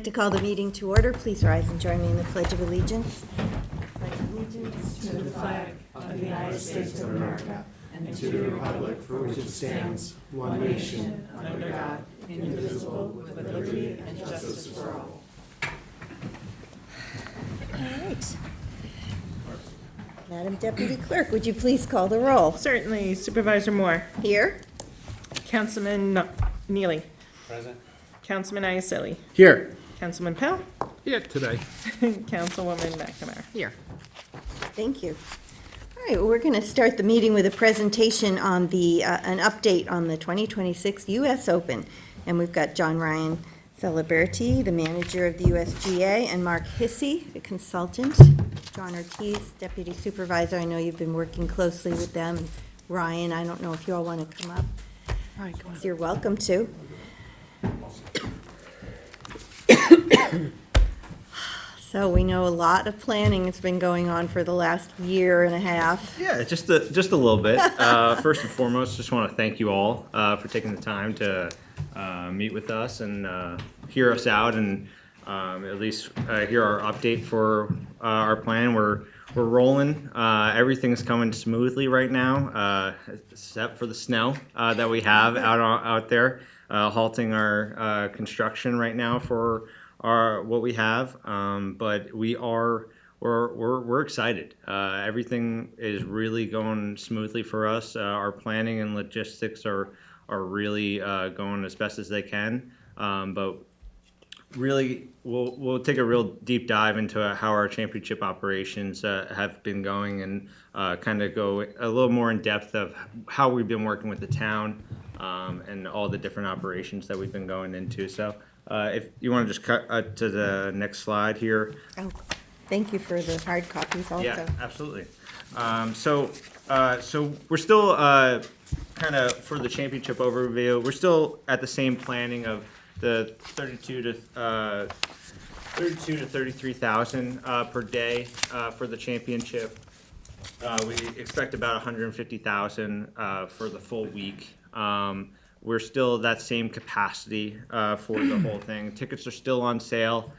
like to call the meeting to order. Please rise and join me in the Pledge of Allegiance. Pledge of allegiance to the flag of the United States of America and to the republic for which it stands, one nation, under God, indivisible, with liberty and justice for all. All right. Madam Deputy Clerk, would you please call the roll? Certainly. Supervisor Moore. Here. Councilman Neely. Present. Councilman Iacilli. Here. Councilman Pell. Here today. Councilwoman McNamara. Here. Thank you. All right, well, we're going to start the meeting with a presentation on an update on the 2026 U.S. Open. And we've got John Ryan Celeberti, the manager of the USGA, and Mark Hissey, the consultant. John Ortiz, deputy supervisor. I know you've been working closely with them. And Ryan, I don't know if you all want to come up. All right, go on. You're welcome to. So we know a lot of planning has been going on for the last year and a half. Yeah, just a little bit. First and foremost, just want to thank you all for taking the time to meet with us and hear us out and at least hear our update for our plan. We're rolling. Everything's coming smoothly right now, except for the snow that we have out there, halting our construction right now for what we have. But we're excited. Everything is really going smoothly for us. Our planning and logistics are really going as best as they can. But really, we'll take a real deep dive into how our championship operations have been going and kind of go a little more in depth of how we've been working with the town and all the different operations that we've been going into. So if you want to just cut to the next slide here. Oh, thank you for the hard copies also. Yeah, absolutely. So we're still kind of for the championship overview. We're still at the same planning of the 32 to 33,000 per day for the championship. We expect about 150,000 for the full week. We're still that same capacity for the whole thing. Tickets are still on sale,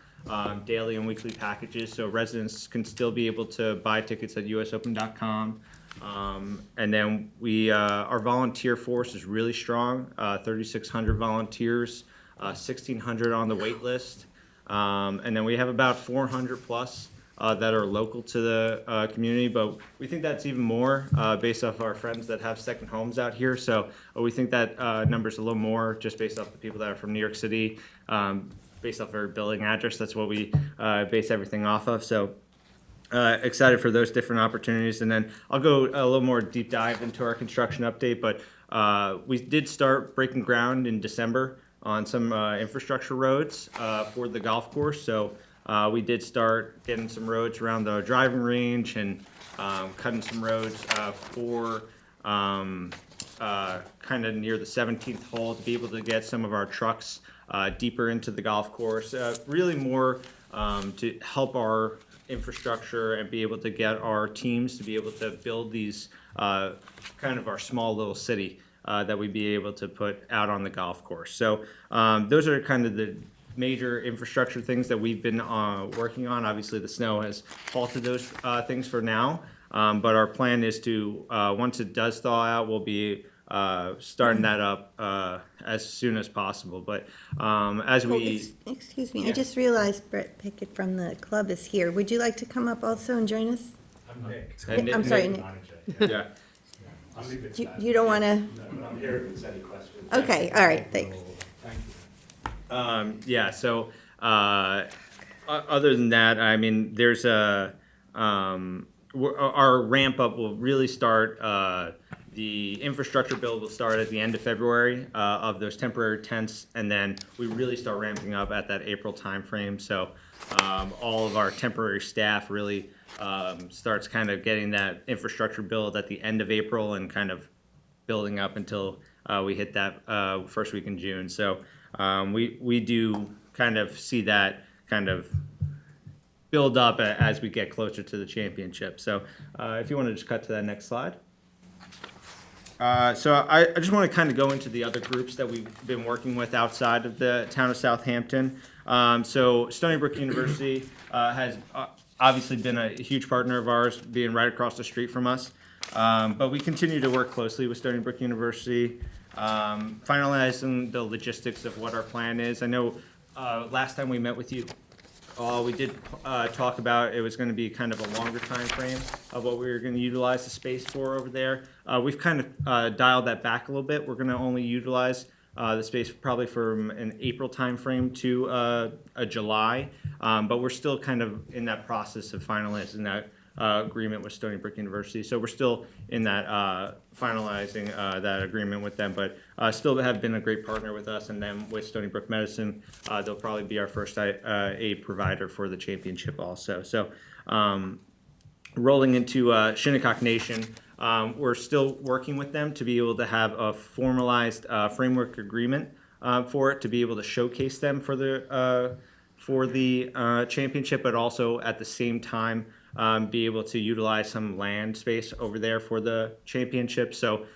daily and weekly packages, so residents can still be able to buy tickets at usopen.com. And then our volunteer force is really strong, 3,600 volunteers, 1,600 on the wait list. And then we have about 400 plus that are local to the community, but we think that's even more based off our friends that have second homes out here. So we think that number's a little more just based off the people that are from New York City, based off our billing address. That's what we base everything off of. So excited for those different opportunities. And then I'll go a little more deep dive into our construction update, but we did start breaking ground in December on some infrastructure roads for the golf course. So we did start getting some roads around the driving range and cutting some roads for kind of near the 17th hole to be able to get some of our trucks deeper into the golf course. Really more to help our infrastructure and be able to get our teams to be able to build these kind of our small little city that we'd be able to put out on the golf course. So those are kind of the major infrastructure things that we've been working on. Obviously, the snow has halted those things for now, but our plan is to, once it does thaw out, we'll be starting that up as soon as possible. But as we... Excuse me, Yeah. I just realized Brett Pickett from the club is here. Would you like to come up also and join us? I'm Nick. I'm sorry, Nick. Yeah. I'm leaving You don't want to? No, but I'm here if there's any questions. Okay, all right, thanks. Thank you. Yeah, so other than that, I mean, there's our ramp up will really start, the infrastructure build will start at the end of February of those temporary tents, and then we really start ramping up at that April timeframe. So all of our temporary staff really starts kind of getting that infrastructure build at the end of April and kind of building up until we hit that first week in June. So we do kind of see that kind of build up as we get closer to the championship. So if you want to just cut to that next slide. So I just want to kind of go into the other groups that we've been working with outside of the town of Southampton. So Stony Brook University has obviously been a huge partner of ours, being right across the street from us. But we continue to work closely with Stony Brook University, finalizing the logistics of what our plan is. I know last time we met with you, we did talk about it was going to be kind of a longer time frame of what we were going to utilize the space for over there. We've kind of dialed that back a little bit. We're going to only utilize the space probably from an April time frame to a July, but we're still kind of in that process of finalizing that agreement with Stony Brook University. So we're still in that finalizing that agreement with them, but still have been a great partner with us, and then with Stony Brook Medicine, they'll probably be our first aid provider for the championship also. So rolling into Shinnecock Nation, we're still working with them to be able to have a formalized framework agreement for it, to be able to showcase them for the championship, but also at the same time be able to utilize some land space over there for the championship. So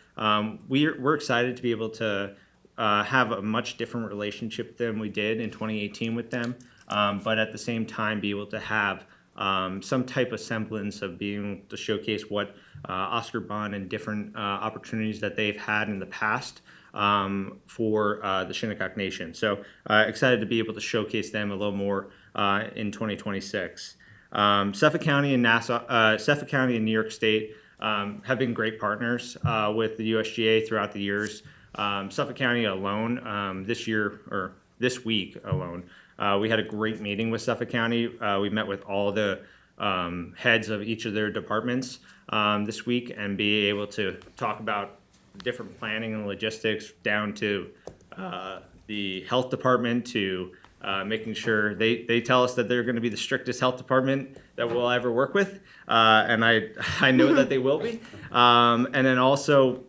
we're excited to be able to have a much different relationship than we did in 2018 with them, but at the same time be able to have some type of semblance of being able to showcase what Oscar Bond and different opportunities that they've had in the past for the Shinnecock Nation. So excited to be able to showcase them a little more in 2026. Suffolk County and Suffolk County and New York State have been great partners with the USGA throughout the years. Suffolk County alone, this week alone, we had a great meeting with Suffolk County. We met with all the heads of each of their departments this week, and be able to talk about different planning and logistics down to the health department, to making sure they tell us that they're going to be the strictest health department that we'll ever work with, and I know that they will be, and then also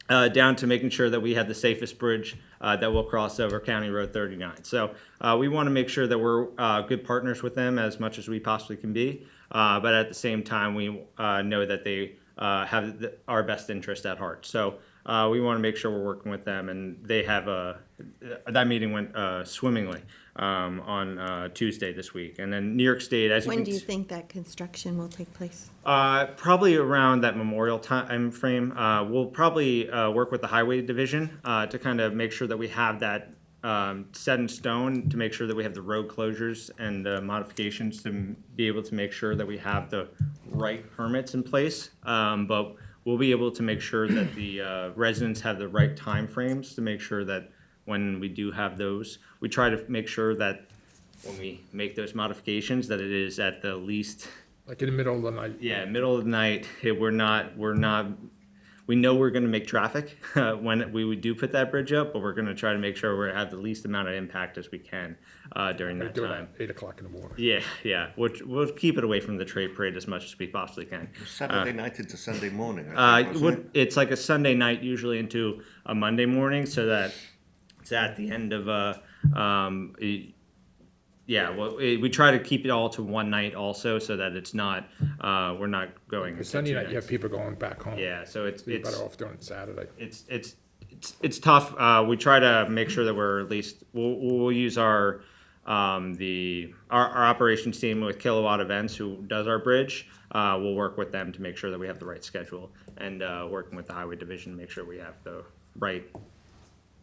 down to making sure that we have the safest bridge that will cross over County Road 39. So we want to make sure that we're good partners with them as much as we possibly can be, but at the same time we know that they have our best interest at heart. So we want to make sure we're working with them, and they have that meeting went swimmingly on Tuesday this week. And then New York State, as you When can do you think that construction will take place? probably around that Memorial time frame. We'll probably work with the Highway Division to kind of make sure that we have that set in stone, to make sure that we have the road closures and modifications to be able to make sure that we have the right permits in place. But we'll be able to make sure that the residents have the right time frames to make sure that when we do have those, we try to make sure that when we make those modifications, that it is at the least, Like in the middle of the night. yeah, middle of the night. We know we're going to make traffic when we do put that bridge up, but we're going to try to make sure we have the least amount of impact as we can during They that do it time. at 8 o'clock in the morning. Yeah. We'll keep it away from the trade parade as much as we possibly can. Saturday night into Sunday morning, I think, wasn't it? It's like a Sunday night, usually into a Monday morning, so that it's at the end of we try to keep it all to one night also, so that it's not we're not going. Because into Sunday two night, you have nights. people going back home. Yeah, so So you're better off doing it Saturday. it's tough. We try to make sure that we're at least we'll use our operations team with Kilowatt Events, who does our bridge. We'll work with them to make sure that we have the right schedule, and working with the Highway Division to make sure we have the right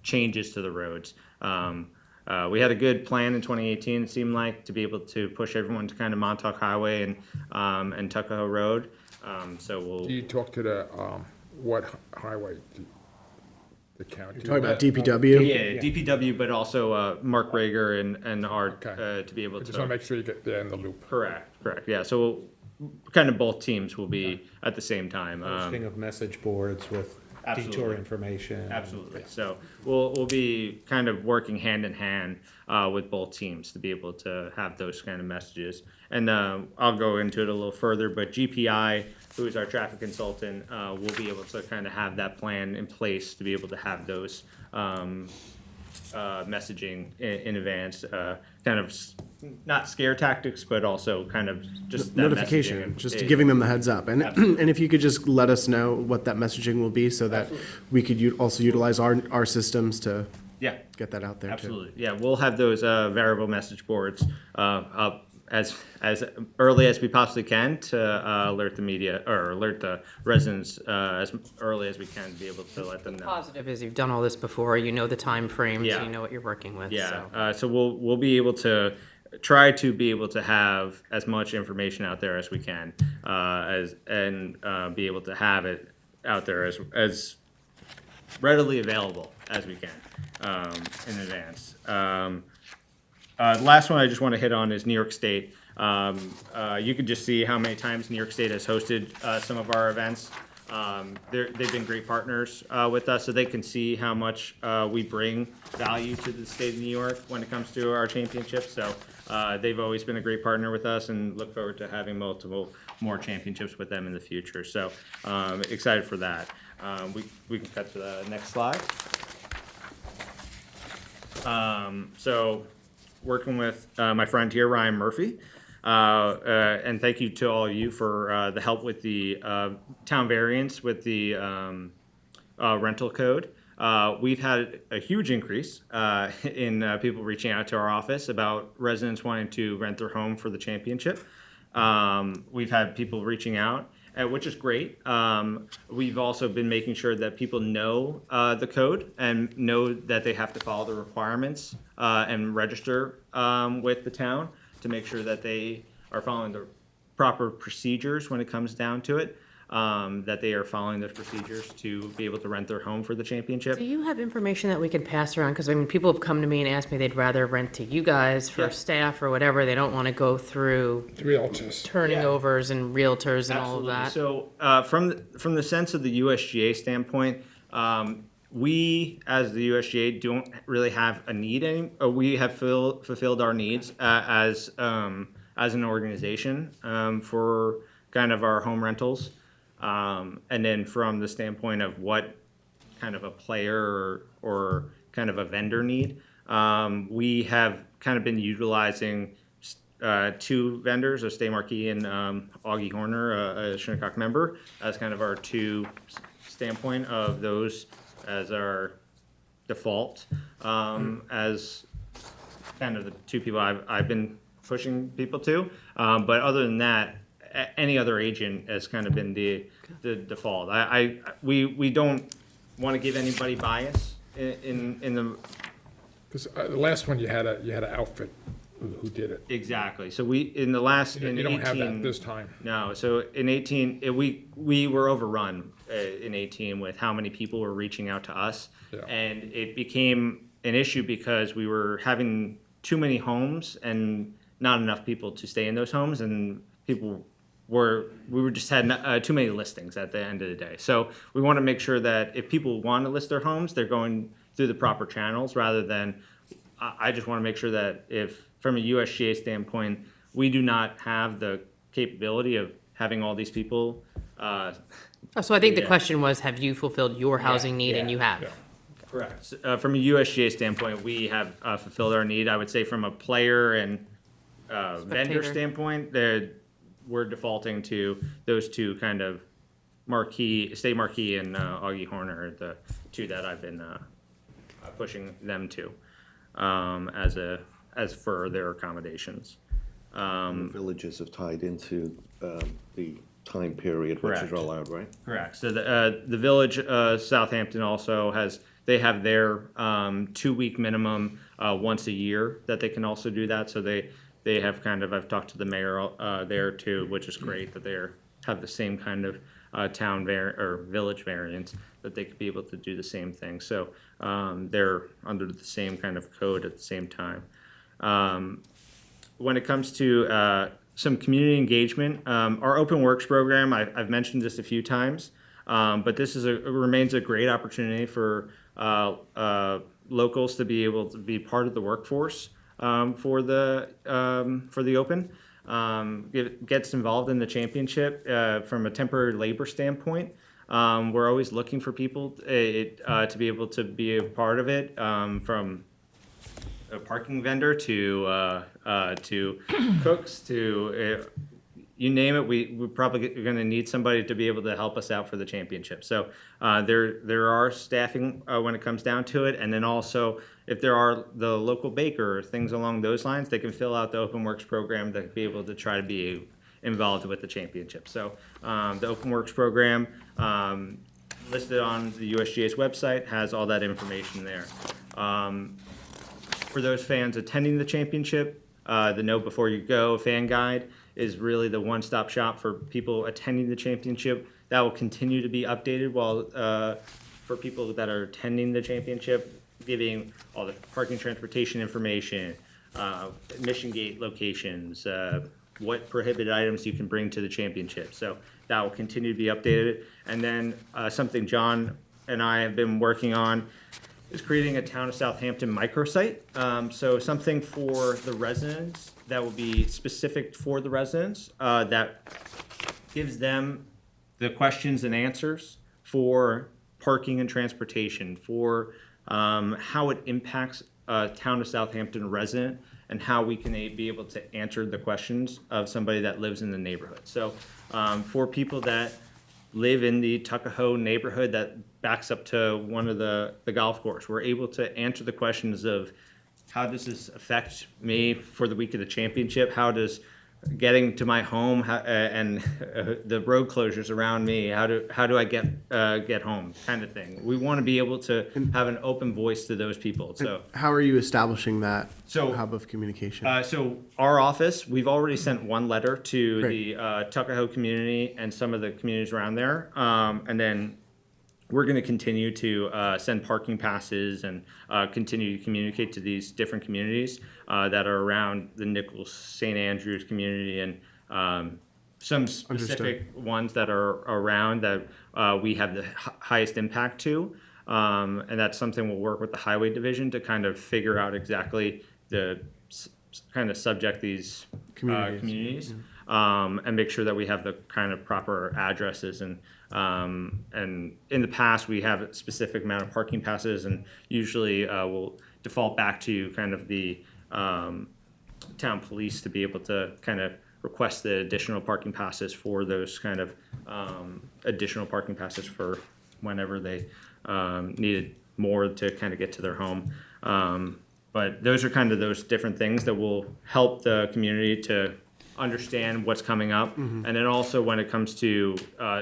changes to the roads. We had a good plan in 2018, it seemed like, to be able to push everyone to kind of Montauk Highway and Tuckahoe Road. So we'll. Do you talk to the, what highway? The county? Talking about DPW? Yeah, DPW, but also Mark Rager and Art Okay. to be able I to. just want to make sure you get there in the loop. Correct. Yeah, so kind of both teams will be at the same time. Posting of message boards with detour Absolutely. information. Absolutely. So we'll be kind of working hand in hand with both teams to be able to have those kind of messages. And I'll go into it a little further, but GPI, who is our traffic consultant, will be able to kind of have that plan in place to be able to have those messaging in advance, kind of not scare tactics, but also kind of just that Notification, messaging. just giving them the heads up. And, Absolutely. and if you could just let us know what that messaging will be so that we could also utilize our systems to Yeah. get that out there too. Absolutely, yeah, we'll have those variable message boards up as early as we possibly can to alert the media or alert the residents as early as we can to be able to let them know. Positive is you've done all this before, you know the time frames, Yeah. you know what you're working with, Yeah, so. so we'll be able to try to be able to have as much information out there as we can, be able to have it out there as readily available as we can in advance. The last one I just want to hit on is New York State. You can just see how many times New York State has hosted some of our events. They've been great partners with us, so they can see how much we bring value to the state of New York when it comes to our championships. So they've always been a great partner with us, and look forward to having multiple more championships with them in the future. So excited for that. We can cut to the next slide. So working with my friend here, Ryan Murphy. And thank you to all of you for the help with the town variance with the rental code. We've had a huge increase in people reaching out to our office about residents wanting to rent their home for the championship. We've had people reaching out, which is great. We've also been making sure that people know the code and know that they have to follow the requirements and register with the town to make sure that they are following the proper procedures when it comes down to it, that they are following those procedures to be able to rent their home for the championship. Do you have information that we can pass around? Because I mean, people have come to me and asked me they'd rather rent to you guys for Yeah. staff or whatever. They don't want to go through Realtors. turning Yeah. overs and realtors and all of that. So from the sense of the USGA standpoint, we as the USGA don't really have a need we have fulfilled our needs as an organization for kind of our home rentals, and then from the standpoint of what kind of a player or kind of a vendor need, we have kind of been utilizing two vendors, a Stay Marquee and Augie Horner, a Shinnecock member, as kind of our two standpoint of those as our default, as kind of the two people I've been pushing people to. But other than that, any other agent has kind of been the default. We don't want to give anybody bias in the. Because the last one you had an outfit who did it. Exactly. So we in the last in You don't 18, have that this time. No. So in 18, we were overrun in 18 with how many people were reaching out to us, Yeah. and it became an issue because we were having too many homes and not enough people to stay in those homes, and people we just had too many listings at the end of the day. So we want to make sure that if people want to list their homes, they're going through the proper channels rather than. I just want to make sure that if from a USGA standpoint, we do not have the capability of having all these people. So I think the Yeah. question was, have you fulfilled your housing need? And yeah, you have. yeah. Correct. From a USGA standpoint, we have fulfilled our need. I would say from a player and vendor Spectator. standpoint, we're defaulting to those two kind of State Marquee and Augie Horner are the two that I've been pushing them to as for their accommodations. Villages have tied into the time period which is Correct. allowed, right? Correct. So the village, Southampton also they have their 2-week minimum once a year that they can also do that. So they have kind of, I've talked to the mayor there too, which is great that have the same kind of or village variants that they could be able to do the same thing. So they're under the same kind of code at the same time. When it comes to some community engagement, our Open Works program, I've mentioned this a few times, but this remains a great opportunity for locals to be able to be part of the workforce for the Open. Gets involved in the championship from a temporary labor standpoint. We're always looking for people to be able to be a part of it, from a parking vendor to cooks to you name it. We're probably going to need somebody to be able to help us out for the championship. So there are staffing when it comes down to it, and then also if there are the local baker or things along those lines, they can fill out the Open Works program to be able to try to be involved with the championship. So the Open Works program, listed on the USGA's website, has all that information there. For those fans attending the championship, the Know Before You Go fan guide is really the one-stop shop for people attending the championship. That will continue to be updated for people that are attending the championship, giving all the parking transportation information, admission gate locations, what prohibited items you can bring to the championship. So that will continue to be updated. And then something John and I have been working on is creating a Town of Southampton microsite. So something for the residents that will be specific for the residents, that gives them the questions and answers for parking and transportation, for how it impacts a Town of Southampton resident, and how we can be able to answer the questions of somebody that lives in the neighborhood. So for people that live in the Tuckahoe neighborhood that backs up to one of the golf course, we're able to answer the questions of how does this affect me for the week of the championship? How does getting to my home and the road closures around me, how do I get home, kind of thing. We want to be able to have an open voice to those people. So How are you establishing that So- hub of communication? so our office, we've already sent one letter to Great. the Tuckahoe community and some of the communities around there, and then we're going to continue to send parking passes and continue to communicate to these different communities that are around the Nichols, St. Andrews community, and some specific ones that are around that we have the highest impact to. And that's something we'll work with the Highway Division to kind of figure out exactly the kind of subject these communities. And make sure that we have the kind of proper addresses. And in the past, we have a specific amount of parking passes, and usually we'll default back to kind of the town police to be able to kind of request the additional parking passes for those kind of additional parking passes for whenever they needed more to kind of get to their home. But those are kind of those different things that will help the community to understand what's coming up. And then also when it comes to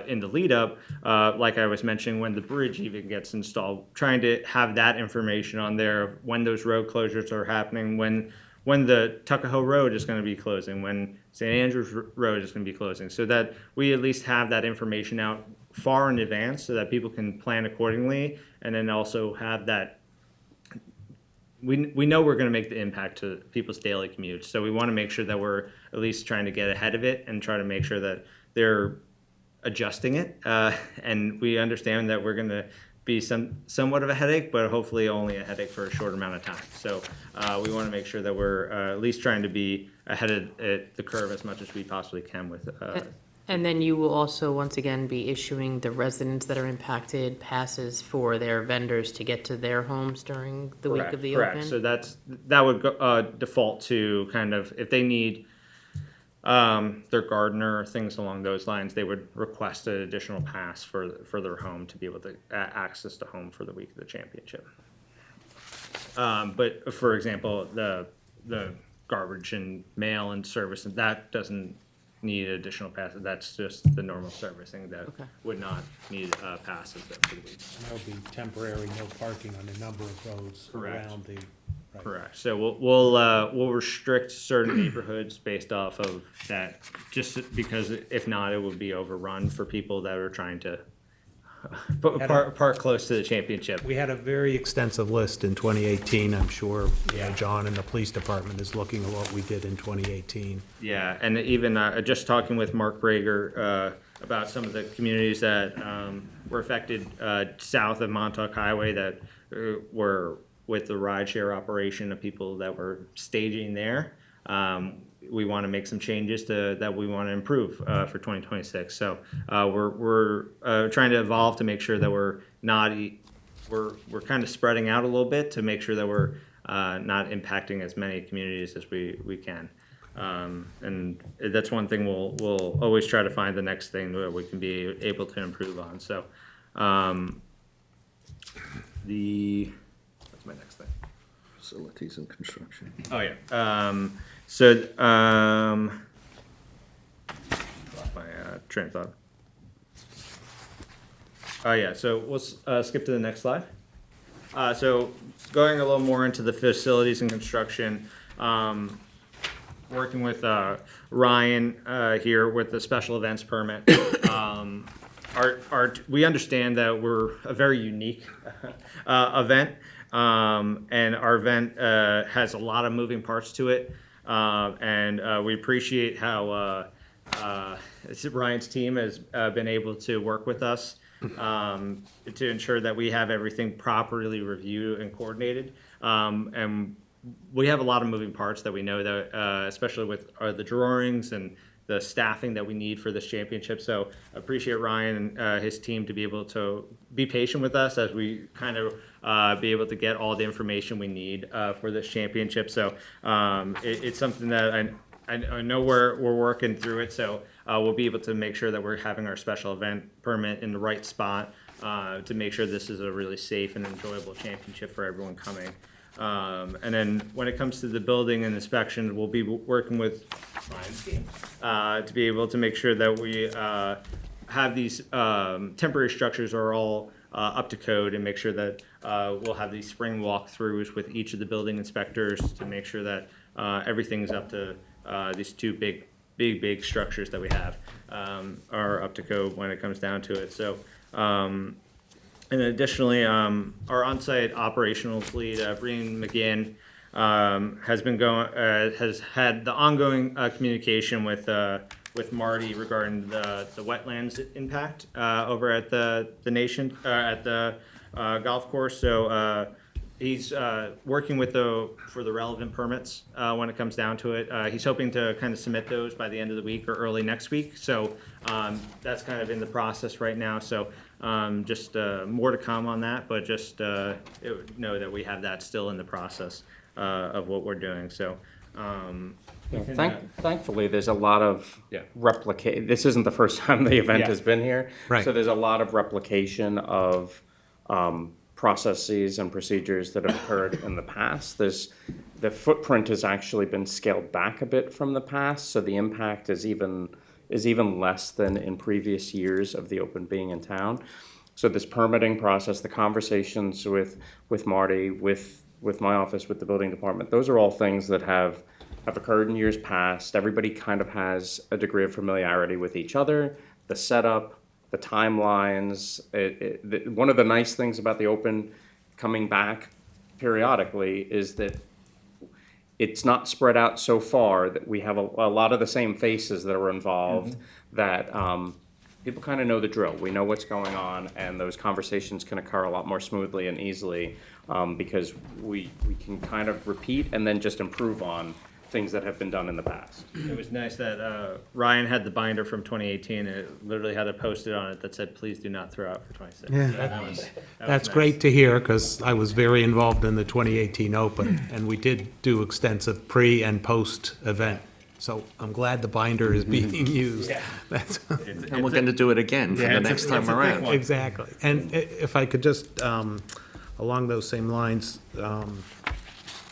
in the lead up, like I was mentioning, when the bridge even gets installed, trying to have that information on there of when those road closures are happening, when the Tuckahoe Road is going to be closing, when St. Andrews Road is going to be closing, so that we at least have that information out far in advance so that people can plan accordingly, and then also have that we know we're going to make the impact to people's daily commutes, so we want to make sure that we're at least trying to get ahead of it and try to make sure that they're adjusting it. And we understand that we're going to be somewhat of a headache, but hopefully only a headache for a short amount of time. So we want to make sure that we're at least trying to be ahead of the curve as much as we possibly can with. And then you will also, once again, be issuing the residents that are impacted passes for their vendors to get to their homes during the week of the Correct. Open? So that would go, default to kind of, if they need their gardener or things along those lines, they would request an additional pass for their home to be able to access the home for the week of the championship. But for example, the garbage and mail and service, and that doesn't need additional passes. That's just the normal servicing that would not need passes there for the week. There'll be temporary no parking on a number of roads Correct. around the. Right. Correct. So we'll restrict certain neighborhoods based off of that, just because if not, it would be overrun for people that are trying to park close to the championship. We had a very extensive list in 2018. I'm sure John and the police department is looking at what we did in 2018. Yeah, and even just talking with Mark Brager about some of the communities that were affected south of Montauk Highway that were with the rideshare operation of people that were staging there. we want to make some changes that we want to improve for 2026. So we're trying to evolve to make sure that we're kind of spreading out a little bit to make sure that we're not impacting as many communities as we can. And that's one thing we'll always try to find the next thing that we can be able to improve on. So what's my next thing? Facilities and construction. Oh yeah. Lost my train of thought. Oh yeah. So we'll skip to the next slide. So going a little more into the facilities and construction, working with Ryan here with the special events permit. We understand that we're a very unique event. And our event has a lot of moving parts to it, and we appreciate how Ryan's team has been able to work with us to ensure that we have everything properly reviewed and coordinated. And we have a lot of moving parts that we know that, especially with the drawings and the staffing that we need for this championship. So I appreciate Ryan and his team to be able to be patient with us as we kind of be able to get all the information we need for this championship. So it's something that I know we're working through it. So we'll be able to make sure that we're having our special event permit in the right spot to make sure this is a really safe and enjoyable championship for everyone coming. And then when it comes to the building and inspection, we'll be working with Ryan's team to be able to make sure that we have these temporary structures are all up to code and make sure that we'll have these spring walkthroughs with each of the building inspectors to make sure that everything's up to these two big structures that we have are up to code when it comes down to it. So. And additionally, our on-site operational lead, Brian McGinn, has had the ongoing communication with Marty regarding the wetlands impact over at the golf course. So he's working with for the relevant permits when it comes down to it. He's hoping to kind of submit those by the end of the week or early next week. So that's kind of in the process right now. So just more to come on that, but just know that we have that still in the process of what we're doing. So thankfully, there's a lot of replicate. This isn't the first time the event has been here. Right. So there's a lot of replication of processes and procedures that have occurred in the past. The footprint has actually been scaled back a bit from the past, so the impact is even less than in previous years of the Open being in town. So this permitting process, the conversations with Marty, with my office, with the building department, those are all things that have occurred in years past. Everybody kind of has a degree of familiarity with each other, the setup, the timelines. One of the nice things about the Open coming back periodically is that it's not spread out so far that we have a lot of the same faces that are involved, that people kind of know the drill. We know what's going on, and those conversations can occur a lot more smoothly and easily because we can kind of repeat and then just improve on things that have been done in the past. it was nice that Ryan had the binder from 2018 and it literally had a post-it on it that said, "Please do not throw out for 26." Yeah, So that was That's nice. great to hear, because I was very involved in the 2018 Open, and we did do extensive pre- and post-event. So I'm glad the binder is being used. That's- And we're going to do it again for the next time around. Exactly. And if I could just, along those same lines,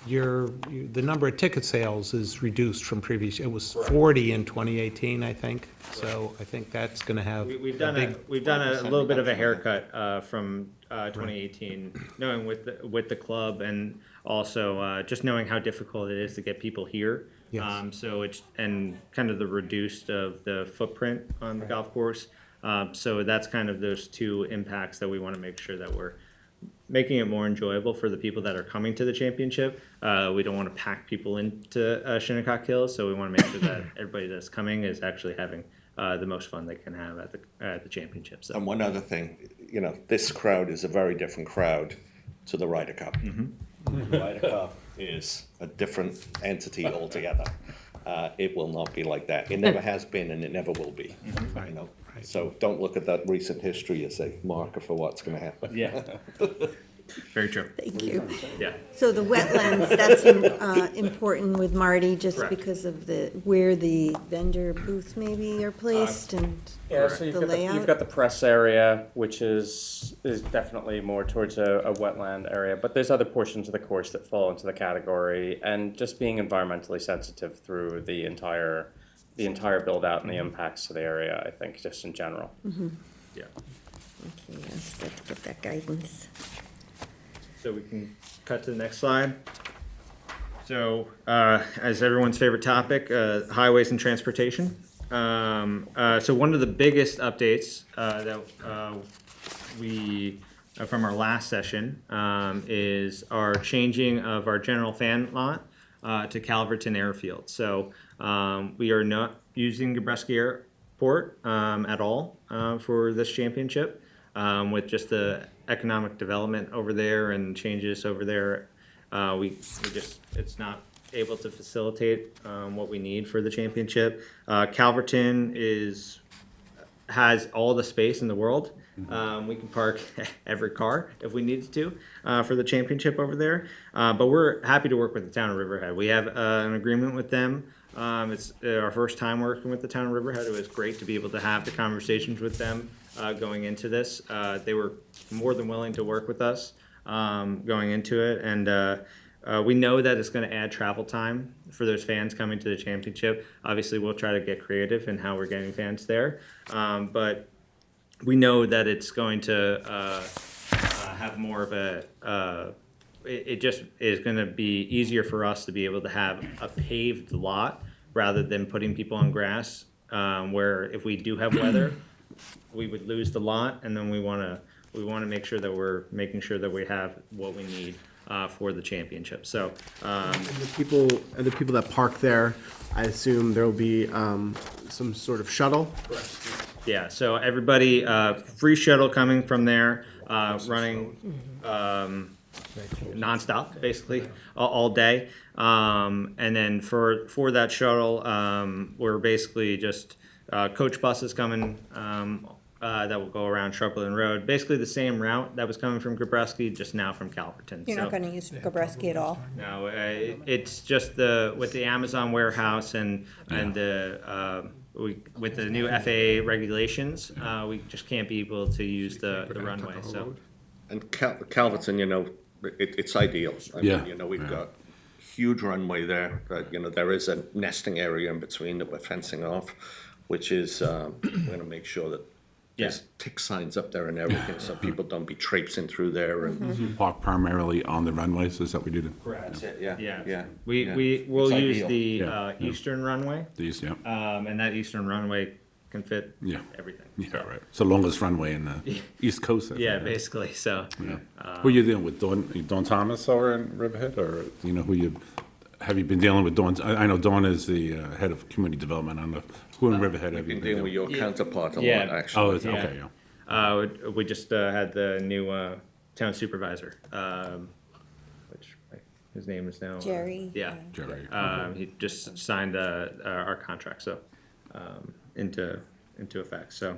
the number of ticket sales is reduced from previous, it was 40 in 2018, I think. So I think that's going to have We've a done big, we've done a little bit of a haircut from 2018, knowing with the club and also just knowing how difficult it is to get people here. Yes. So it's and kind of the reduced of the footprint on the golf course. So that's kind of those two impacts that we want to make sure that we're making it more enjoyable for the people that are coming to the championship. We don't want to pack people into Shinnecock Hills, so we want to make sure that everybody that's coming is actually having the most fun they can have at the championship. So. And one other thing, this crowd is a very different crowd to the Ryder Cup. The Ryder Cup is a different entity altogether. it will not be like that. It never has been and it never will be, you know? So don't look at that recent history as a marker for what's gonna happen. Yeah. Very true. Thank you. Yeah. So the wetlands, that's important with Marty, just Correct. because of where the vendor booths maybe are placed and Yeah, so the layout? you've got the press area, which is definitely more towards a wetland area, but there's other portions of the course that fall into the category, and just being environmentally sensitive through the entire build out and the impacts to the area, I think, just in general. Yeah. Okay, yes, good to get that guidance. So we can cut to the next slide. So, as everyone's favorite topic, highways and transportation. So one of the biggest updates that we from our last session is our changing of our general fan lot to Calverton Airfield. So we are not using Gabreski Airport at all for this championship. With just the economic development over there and changes over there, it's not able to facilitate what we need for the championship. Calverton has all the space in the world. We can park every car if we needed to for the championship over there. But we're happy to work with the town of Riverhead. We have an agreement with them. It's our first time working with the town of Riverhead. It was great to be able to have the conversations with them going into this. They were more than willing to work with us going into it. And we know that it's going to add travel time for those fans coming to the championship. Obviously, we'll try to get creative in how we're getting fans there. But we know that it's going to have more of it just is going to be easier for us to be able to have a paved lot rather than putting people on grass, where if we do have weather, we would lose the lot, and then we want to make sure that we're making sure that we have what we need for the championship. So And the people that park there, I assume there will be some sort of shuttle? yeah, so everybody, free shuttle coming from there, running nonstop, basically, all day. And then for that shuttle, we're basically just coach buses coming that will go around Sharpland Road. Basically the same route that was coming from Gabreski, just now from Calverton. You're So- not gonna use Gabreski at all? No, it's just with the Amazon warehouse and with the new FAA regulations, we just can't be able to use the runway, so. And Calverton, you know, it's ideal. I mean, Yeah. you know, we've got huge runway there. You know, there is a nesting area in between that we're fencing off, which is, we're gonna make sure that there's tick signs up there and everything, so people don't be traipsing through there and. Park primarily on the runways, is that what we do? Correct. Yeah, Yeah. yeah. We will It's use ideal. the Yeah. eastern runway, These, yeah, and that eastern runway can fit Yeah. everything. yeah, So, right. It's the longest runway in the East Coast. I Yeah, think. basically, so. Who you dealing with, Dawn Thomas over in Riverhead, or, you know, have you been dealing with Dawn? I know Dawn is the head of community development. I don't know, who in Riverhead have We've you been been dealing with dealing? your counterpart a Yeah. lot, actually. Oh, it's, Yeah. okay, yeah. We just had the new town supervisor, which his name is now. Jerry? Yeah. Jerry. He just signed our contract, so, into effect, so.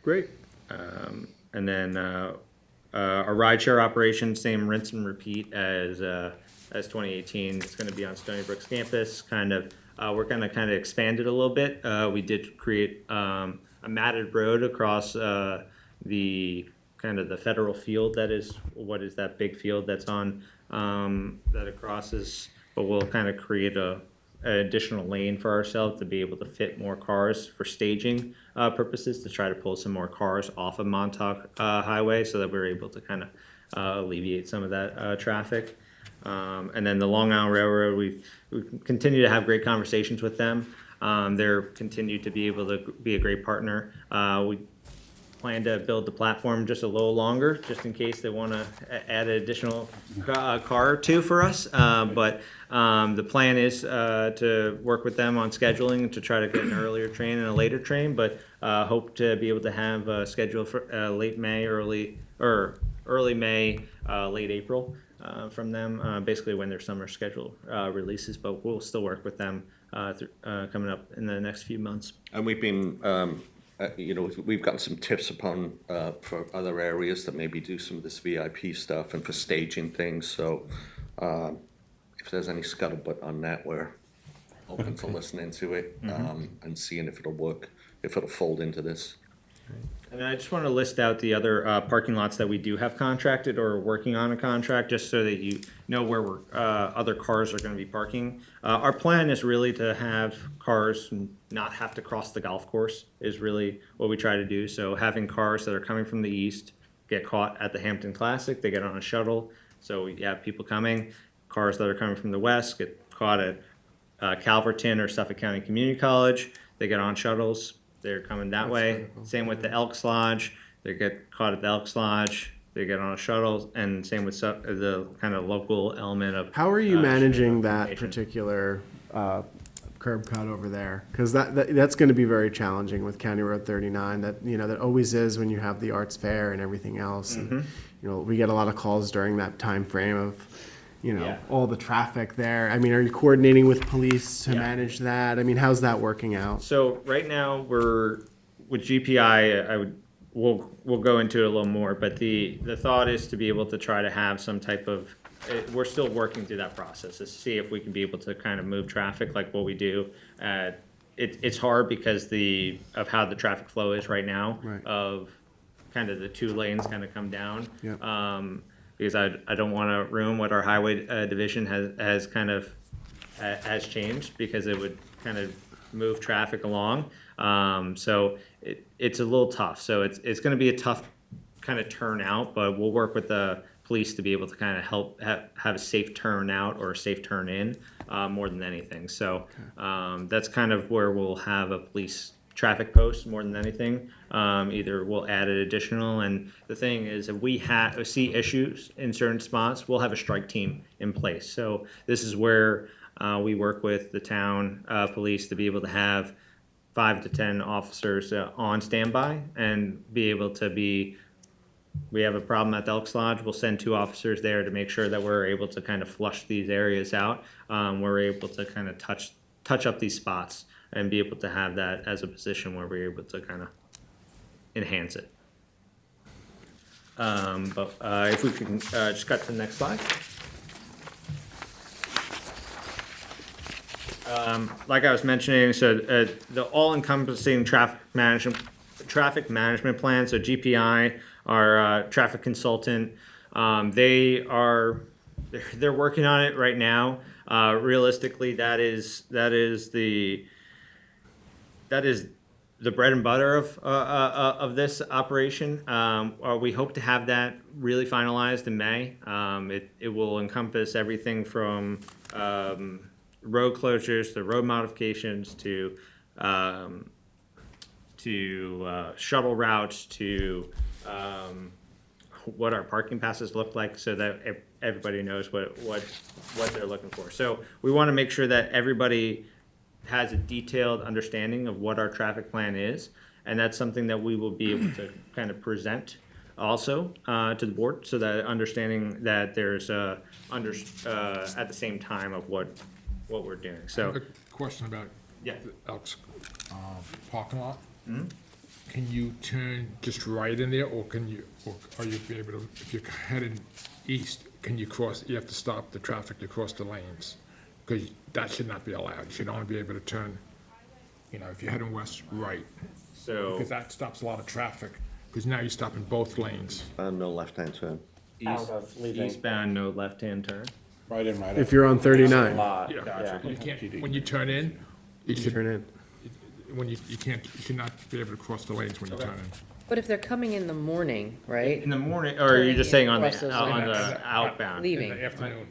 Great. And then our rideshare operation, same rinse and repeat as 2018. It's going to be on Stony Brook's campus. We're going to kind of expand it a little bit. We did create a matted road across the federal field. That is that big field that's on that it crosses. But we'll kind of create an additional lane for ourselves to be able to fit more cars for staging purposes, to try to pull some more cars off of Montauk Highway, so that we're able to kind of alleviate some of that traffic. And then the Long Island Railroad, we continue to have great conversations with them. They're continued to be able to be a great partner. We plan to build the platform just a little longer, just in case they want to add an additional car or two for us. But the plan is to work with them on scheduling to try to get an earlier train and a later train, but hope to be able to have a schedule for late May, early May, late April from them, basically when their summer schedule releases. But we'll still work with them coming up in the next few months. And we've been, we've gotten some tips upon, for other areas that maybe do some of this VIP stuff and for staging things, so, if there's any scuttlebutt on that, we're open to listening to it, and seeing if it'll work, if it'll fold into this. And I just want to list out the other parking lots that we do have contracted or working on a contract, just so that you know where other cars are going to be parking. Our plan is really to have cars not have to cross the golf course is really what we try to do. So having cars that are coming from the east get caught at the Hampton Classic, they get on a shuttle. So we have people coming. Cars that are coming from the west get caught at Calverton or Suffolk County Community College. They get on shuttles. They're coming that way. Same with the Elks Lodge. They get caught at the Elks Lodge. They get on a shuttle, and same with the kind of local element of. How are you managing that transportation. particular curb cut over there? Because that's going to be very challenging with County Road 39. That always is when you have the arts fair and everything else. And, we get a lot of calls during that time frame of, Yeah. all the traffic there. I mean, are you coordinating with police to manage that? I mean, how's that working out? So right now we're with GPI. We'll go into it a little more, but the thought is to be able to try to have some type of. We're still working through that process to see if we can be able to kind of move traffic like what we do. It's hard because of how the traffic flow is right now. Right. Of kind of the two lanes kind of come down. Yep. Because I don't want to ruin what our highway division has kind of has changed, because it would kind of move traffic along. So it's a little tough. So it's going to be a tough kind of turnout, but we'll work with the police to be able to kind of help have a safe turnout or a safe turn in more than anything. So that's kind of where we'll have a police traffic post more than anything. Either we'll add an additional, and the thing is, if we see issues in certain spots, we'll have a strike team in place. So this is where we work with the town police to be able to have 5 to 10 officers on standby and be able to be. We have a problem at the Elks Lodge, we'll send 2 officers there to make sure that we're able to kind of flush these areas out. We're able to kind of touch up these spots and be able to have that as a position where we're able to kind of enhance it. But if we can just cut to the next slide. Like I was mentioning, so the all-encompassing traffic management plan. So GPI, our traffic consultant, they're working on it right now. Realistically, that is the bread and butter of this operation. We hope to have that really finalized in May. It will encompass everything from road closures to road modifications to shuttle routes to what our parking passes look like, so that everybody knows what they're looking for. So we want to make sure that everybody has a detailed understanding of what our traffic plan is, and that's something that we will be able to kind of present also to the board, so that understanding that there's at the same time of what we're doing. I So have a question about yeah. the Elks parking lot. Can you turn just right in there, or are you be able to, if you're heading east, can you cross, you have to stop the traffic to cross the lanes? Because that should not be allowed. You should only be able to turn, if you're heading west, right. So Because that stops a lot of traffic, because now you're stopping both lanes. No left-hand turn. eastbound, no left-hand turn. Right in, right out. If you're on 39, Yeah. You can't, when you turn in, you should, turn in. you should not be able to cross the lanes when you turn in. But if they're coming in the morning, right? In the morning, or are you just saying on Across the those outbound? In Leaving. the afternoon.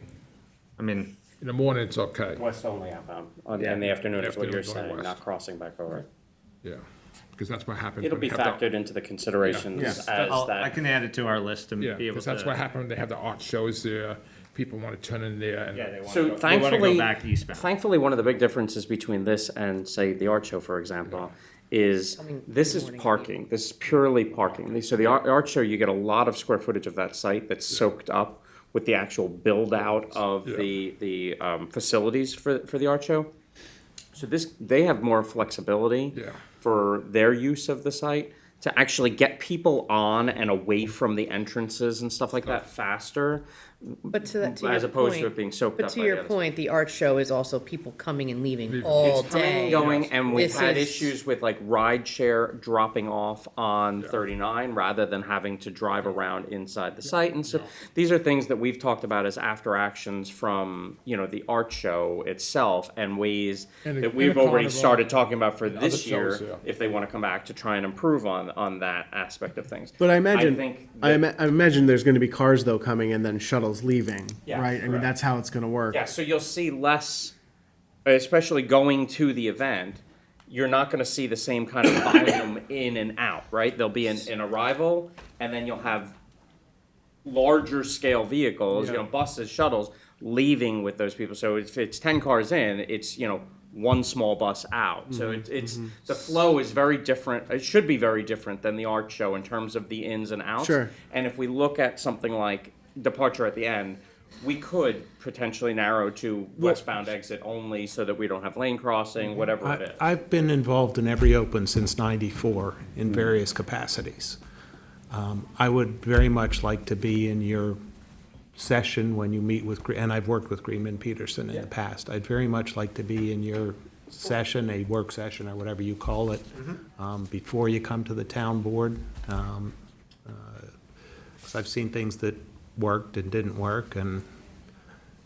I mean, In the morning, it's okay. West only outbound. In the afternoon is what you're Afternoon going saying, west. not crossing back over. Yeah, because that's what happens. It'll when be they have the- factored into the considerations Yeah. as I that. can add it to our list to Yeah, be able because to. that's what happened when they have the art shows there. People want to turn in there and. Yeah, they want So to go thankfully, back eastbound. thankfully, one of the big differences between this and, say, the art show, for example, is Coming this is morning. parking. This is purely parking. So the art show, you get a lot of square footage of that site that's soaked up with the actual build out of the facilities for the art show. So they have more flexibility Yeah. for their use of the site to actually get people on and away from the entrances and stuff like that faster. But to that, to your As opposed to point- it being soaked But up to by your the others. point, the art show is also people coming and leaving all It's coming day. and going, and we've This had is- issues with like ride share dropping off on 39 rather than having to drive around inside the site. And so these are things that we've talked about as after actions from, the art show itself and ways And the- that and we've the already carnival started talking about for and other this year, shows, yeah. if they want to come back to try and improve on that aspect of things. But I imagine, think I that- imagine there's going to be cars though coming and then shuttles leaving, Yeah, right? I mean, that's how it's going to work. Yeah, so you'll see less, especially going to the event, you're not gonna see the same kind of volume in and out, right? There'll be an arrival, and then you'll have larger scale vehicles, buses, shuttles, leaving with those people. So if it's 10 cars in, it's, one small bus out. So it's the flow is very different. It should be very different than the art show in terms of the ins and outs. Sure. And if we look at something like departure at the end, we could potentially narrow to westbound exit only so that we don't have lane crossing, whatever it is. I've been involved in every Open since '94 in various capacities. I would very much like to be in your session when you meet with, and I've worked with Greenman Peterson in the past. I'd very much like to be in your session, a work session or whatever you call it, before you come to the town board. 'Cause I've seen things that worked and didn't work, and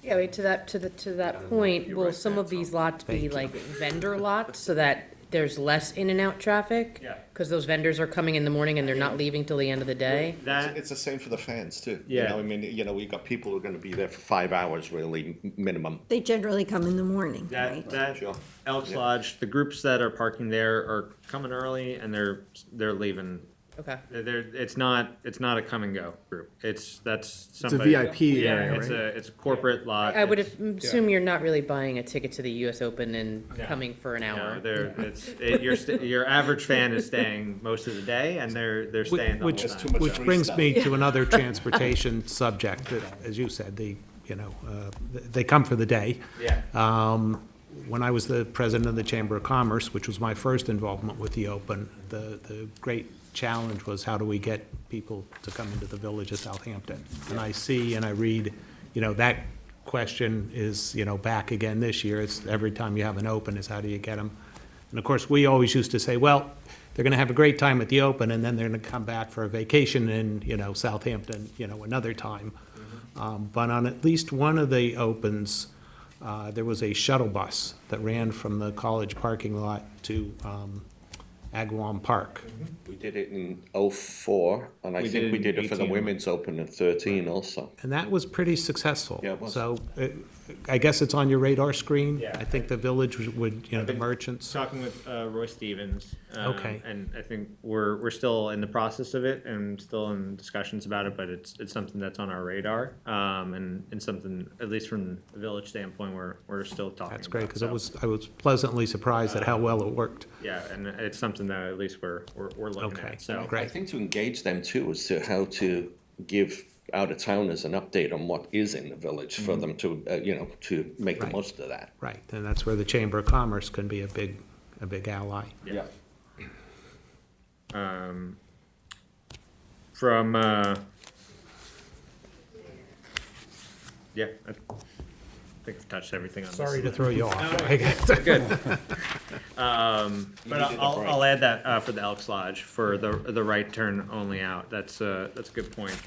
Yeah, wait, to that point, will some of these lots be like vendor lots so that there's less in and out traffic? Yeah. Because those vendors are coming in the morning and they're not leaving till the end of the day? It's the same for the fans too. Yeah. I mean, we got people who are gonna be there for 5 hours really, minimum. They generally come in the morning, right? That Sure. Elks Lodge, the groups that are parking there are coming early and they're leaving. Okay. It's not a come and go group. That's It's a somebody. VIP Yeah, area, it's right? a corporate lot. I would It's- assume you're not really buying a ticket to the US Open and coming for an No, hour. your average fan is staying most of the day and they're staying the whole which, time. which brings me to another transportation subject that, as you said, they come for the day. Yeah. When I was the president of the Chamber of Commerce, which was my first involvement with the Open, the great challenge was how do we get people to come into the village of Southampton? And I see and I read, that question is, back again this year. It's every time you have an Open is how do you get them? And of course, we always used to say, well, they're going to have a great time at the Open and then they're going to come back for a vacation in, Southampton, another time. But on at least one of the Opens, there was a shuttle bus that ran from the college parking lot to Agawam Park. We did it in '04, and I We think did we in did it for the 18. Women's Open in '13 also. And that was pretty successful. Yeah, it was. So I guess it's on your radar screen. Yeah. I think the village would, the been merchants. Talking with Roy Stevens. Okay. And I think we're still in the process of it and still in discussions about it, but it's something that's on our radar. And something, at least from the village standpoint, we're still talking That's great, about, because so, I was pleasantly surprised at how well it worked. Yeah, and it's something that at least we're looking Okay. at, so. Great. I think to engage them too is to how to give out-of-towners an update on what is in the village for them to, to make the Right. most of that. Right, and that's where the Chamber of Commerce can be a big ally. Yeah. From, yeah, I think I've touched everything on this. Sorry to throw you off. Good. But needed a I'll add that for the Elks Lodge for the right turn only out. That's a good point.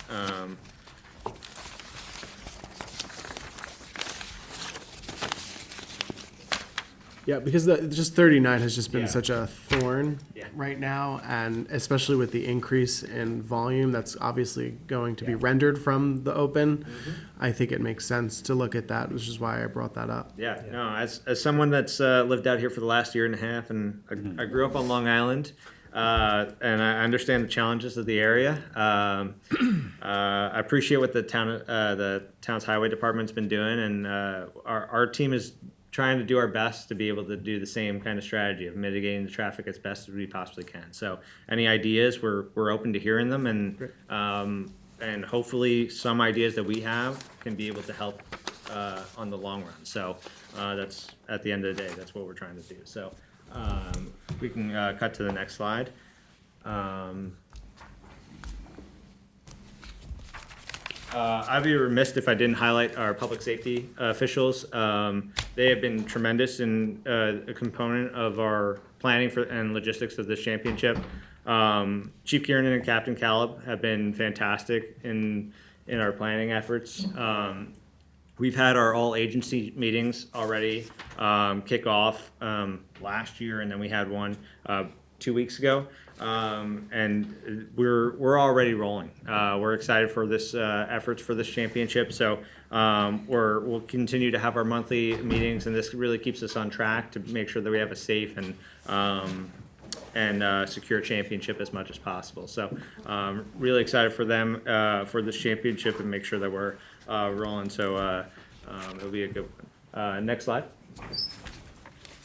Yeah, because just 39 has just been Yeah. such a thorn Yeah. right now, and especially with the increase in volume that's obviously going to be Yeah. rendered from the Open, I think it makes sense to look at that, which is why I brought that up. Yeah, no, as someone that's lived out here for the last year and a half, and I grew up on Long Island, and I understand the challenges of the area. I appreciate what the town's highway department's been doing, and our team is trying to do our best to be able to do the same kind of strategy of mitigating the traffic as best as we possibly can. So, any ideas, we're open to hearing them, and hopefully some ideas that we have can be able to help on the long run. So that's, at the end of the day, that's what we're trying to do. So we can cut to the next slide. I'd be remiss if I didn't highlight our public safety officials. They have been tremendous in a component of our planning for and logistics of this championship. Chief Kiernan and Captain Caleb have been fantastic in our planning efforts. We've had our all-agency meetings already kick off last year, and then we had one 2 weeks ago. And we're already rolling. We're excited for this efforts for this championship. So we'll continue to have our monthly meetings, and this really keeps us on track to make sure that we have a safe and secure championship as much as possible. So really excited for them for this championship and make sure that we're rolling. So it'll be a good one. Next slide.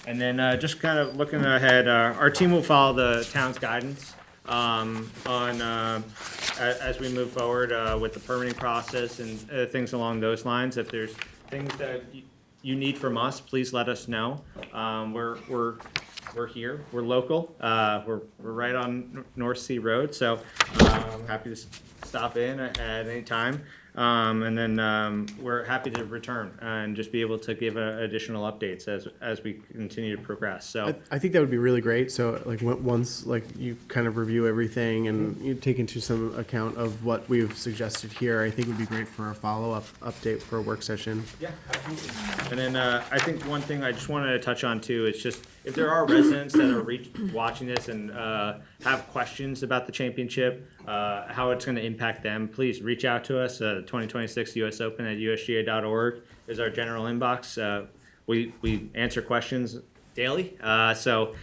And then just kind of looking ahead, our team will follow the town's guidance as we move forward with the permitting process and things along those lines. If there's things that you need from us, please let us know. We're here. We're local. We're right on North Sea Road, so I'm happy to stop in at any time. And then we're happy to return and just be able to give additional updates as we continue to progress. So I think that would be really great. So like once like you kind of review everything and you take into some account of what we've suggested here, I think it would be great for a follow-up update for a work session. yeah, absolutely. And then I think one thing I just wanted to touch on too is just if there are residents that are watching this and have questions about the championship, how it's going to impact them, please reach out to us. 2026 US Open at usga.org is our general inbox. We answer questions daily, so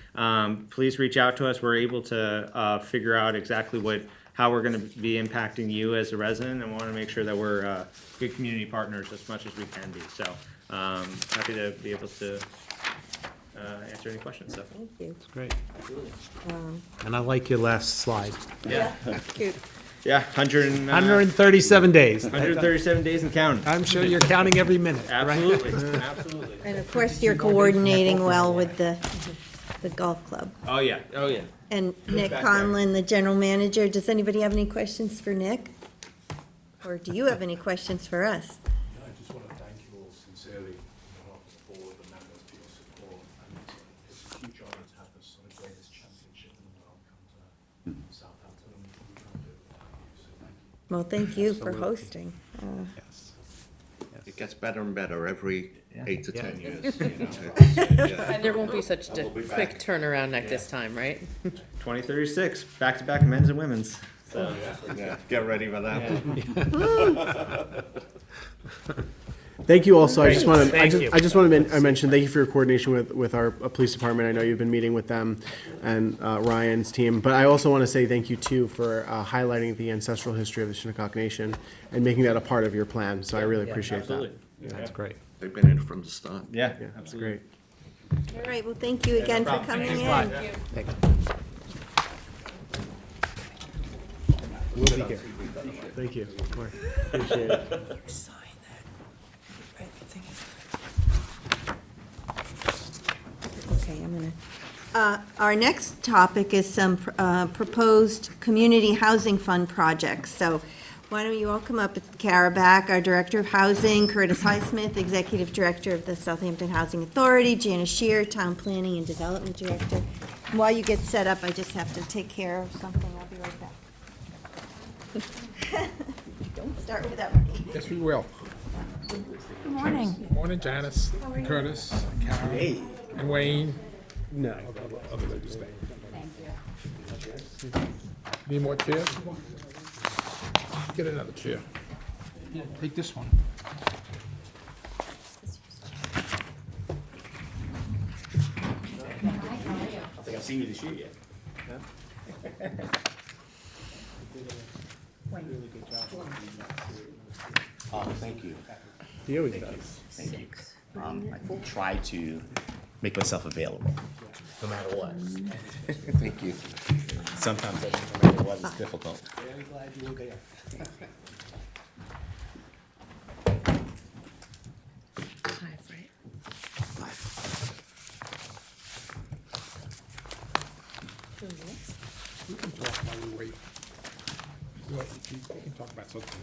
please reach out to us. We're able to figure out exactly how we're going to be impacting you as a resident, and want to make sure that we're good community partners as much as we can be. So happy to be able to answer any questions. So Thank you. Great. And I like your last slide. yeah, Cute. yeah, 137 days. 137 days and counting. I'm sure you're counting every minute, right? Absolutely, absolutely. And of course, you're coordinating well with the golf club. Oh yeah, oh yeah. And Nick Back there. Conlon, the general manager, does anybody have any questions for Nick? Or do you have any questions for us? I just want to thank you all sincerely on behalf of the board, the members, for your support. And it's a huge honor to have this sort of greatest championship in the world come to Southampton, and we can't do it without you, so thank you. Well, thank you for hosting. Yes. It gets better and better every 8 to 10 years. And there won't be such a quick turnaround at this time, right? 2036, back-to-back men's and women's. So Yeah, get ready for that one. Thank you also. I just want to, Thank you. I just want to mention, thank you for your coordination with our police department. I know you've been meeting with them and Ryan's team, but I also want to say thank you too for highlighting the ancestral history of the Shinnecock Nation and making that a part of your plan. So I really appreciate absolutely. that. That's great. They've been in from the start. Yeah, Yeah, that's absolutely. great. All right, well, thank you again for problem. coming in. Thank you. We'll be here. Thank you. Appreciate it. Okay, I'm gonna, our next topic is some proposed community housing fund projects. So why don't you all come up, Kara Back, our Director of Housing, Curtis Highsmith, Executive Director of the Southampton Housing Authority, Janice Shear, Town Planning and Development Director. And while you get set up, I just have to take care of something. I'll be right back. Don't start without me. Yes, we will. Good morning. Morning, Janice, Curtis, Karen, and Wayne. No. Other ladies' name. Need more chairs? Get another chair. Take this one. I think I've seen you this year yet. Oh, thank you. He always does. Thank you. I try to make myself available, no matter what. Thank you. Sometimes, no matter what, it's difficult. Very glad you were there. We can talk while we wait. Well, you can talk about something.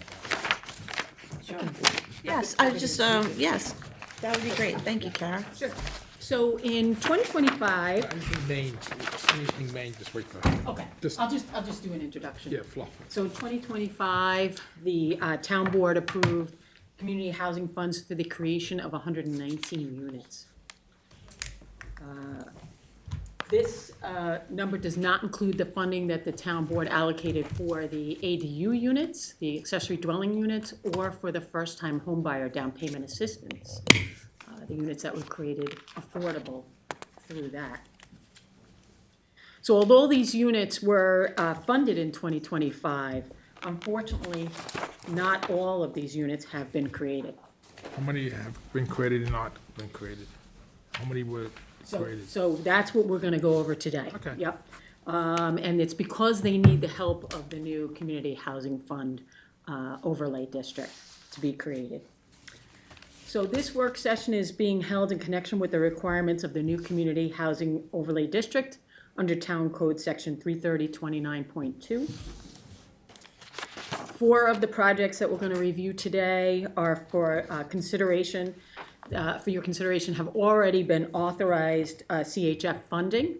Yes, I just, yes, that would be great. Thank you, Kara. Sure. So in 2025, Anything main, just wait for. okay, Just- I'll just do an introduction. Yeah, fluff. So in 2025, the town board approved community housing funds for the creation of 119 units. This number does not include the funding that the town board allocated for the ADU units, the accessory dwelling units, or for the first-time homebuyer down payment assistance, the units that were created affordable through that. So although these units were funded in 2025, unfortunately, not all of these units have been created. How many have been created and not been created? How many were created? So that's what we're gonna go over today. Okay. Yep. And it's because they need the help of the new Community Housing Fund overlay district to be created. So this work session is being held in connection with the requirements of the new Community Housing Overlay District under Town Code Section 33029.2. 4 of the projects that we're gonna review today are for consideration, for your consideration, have already been authorized CHF funding,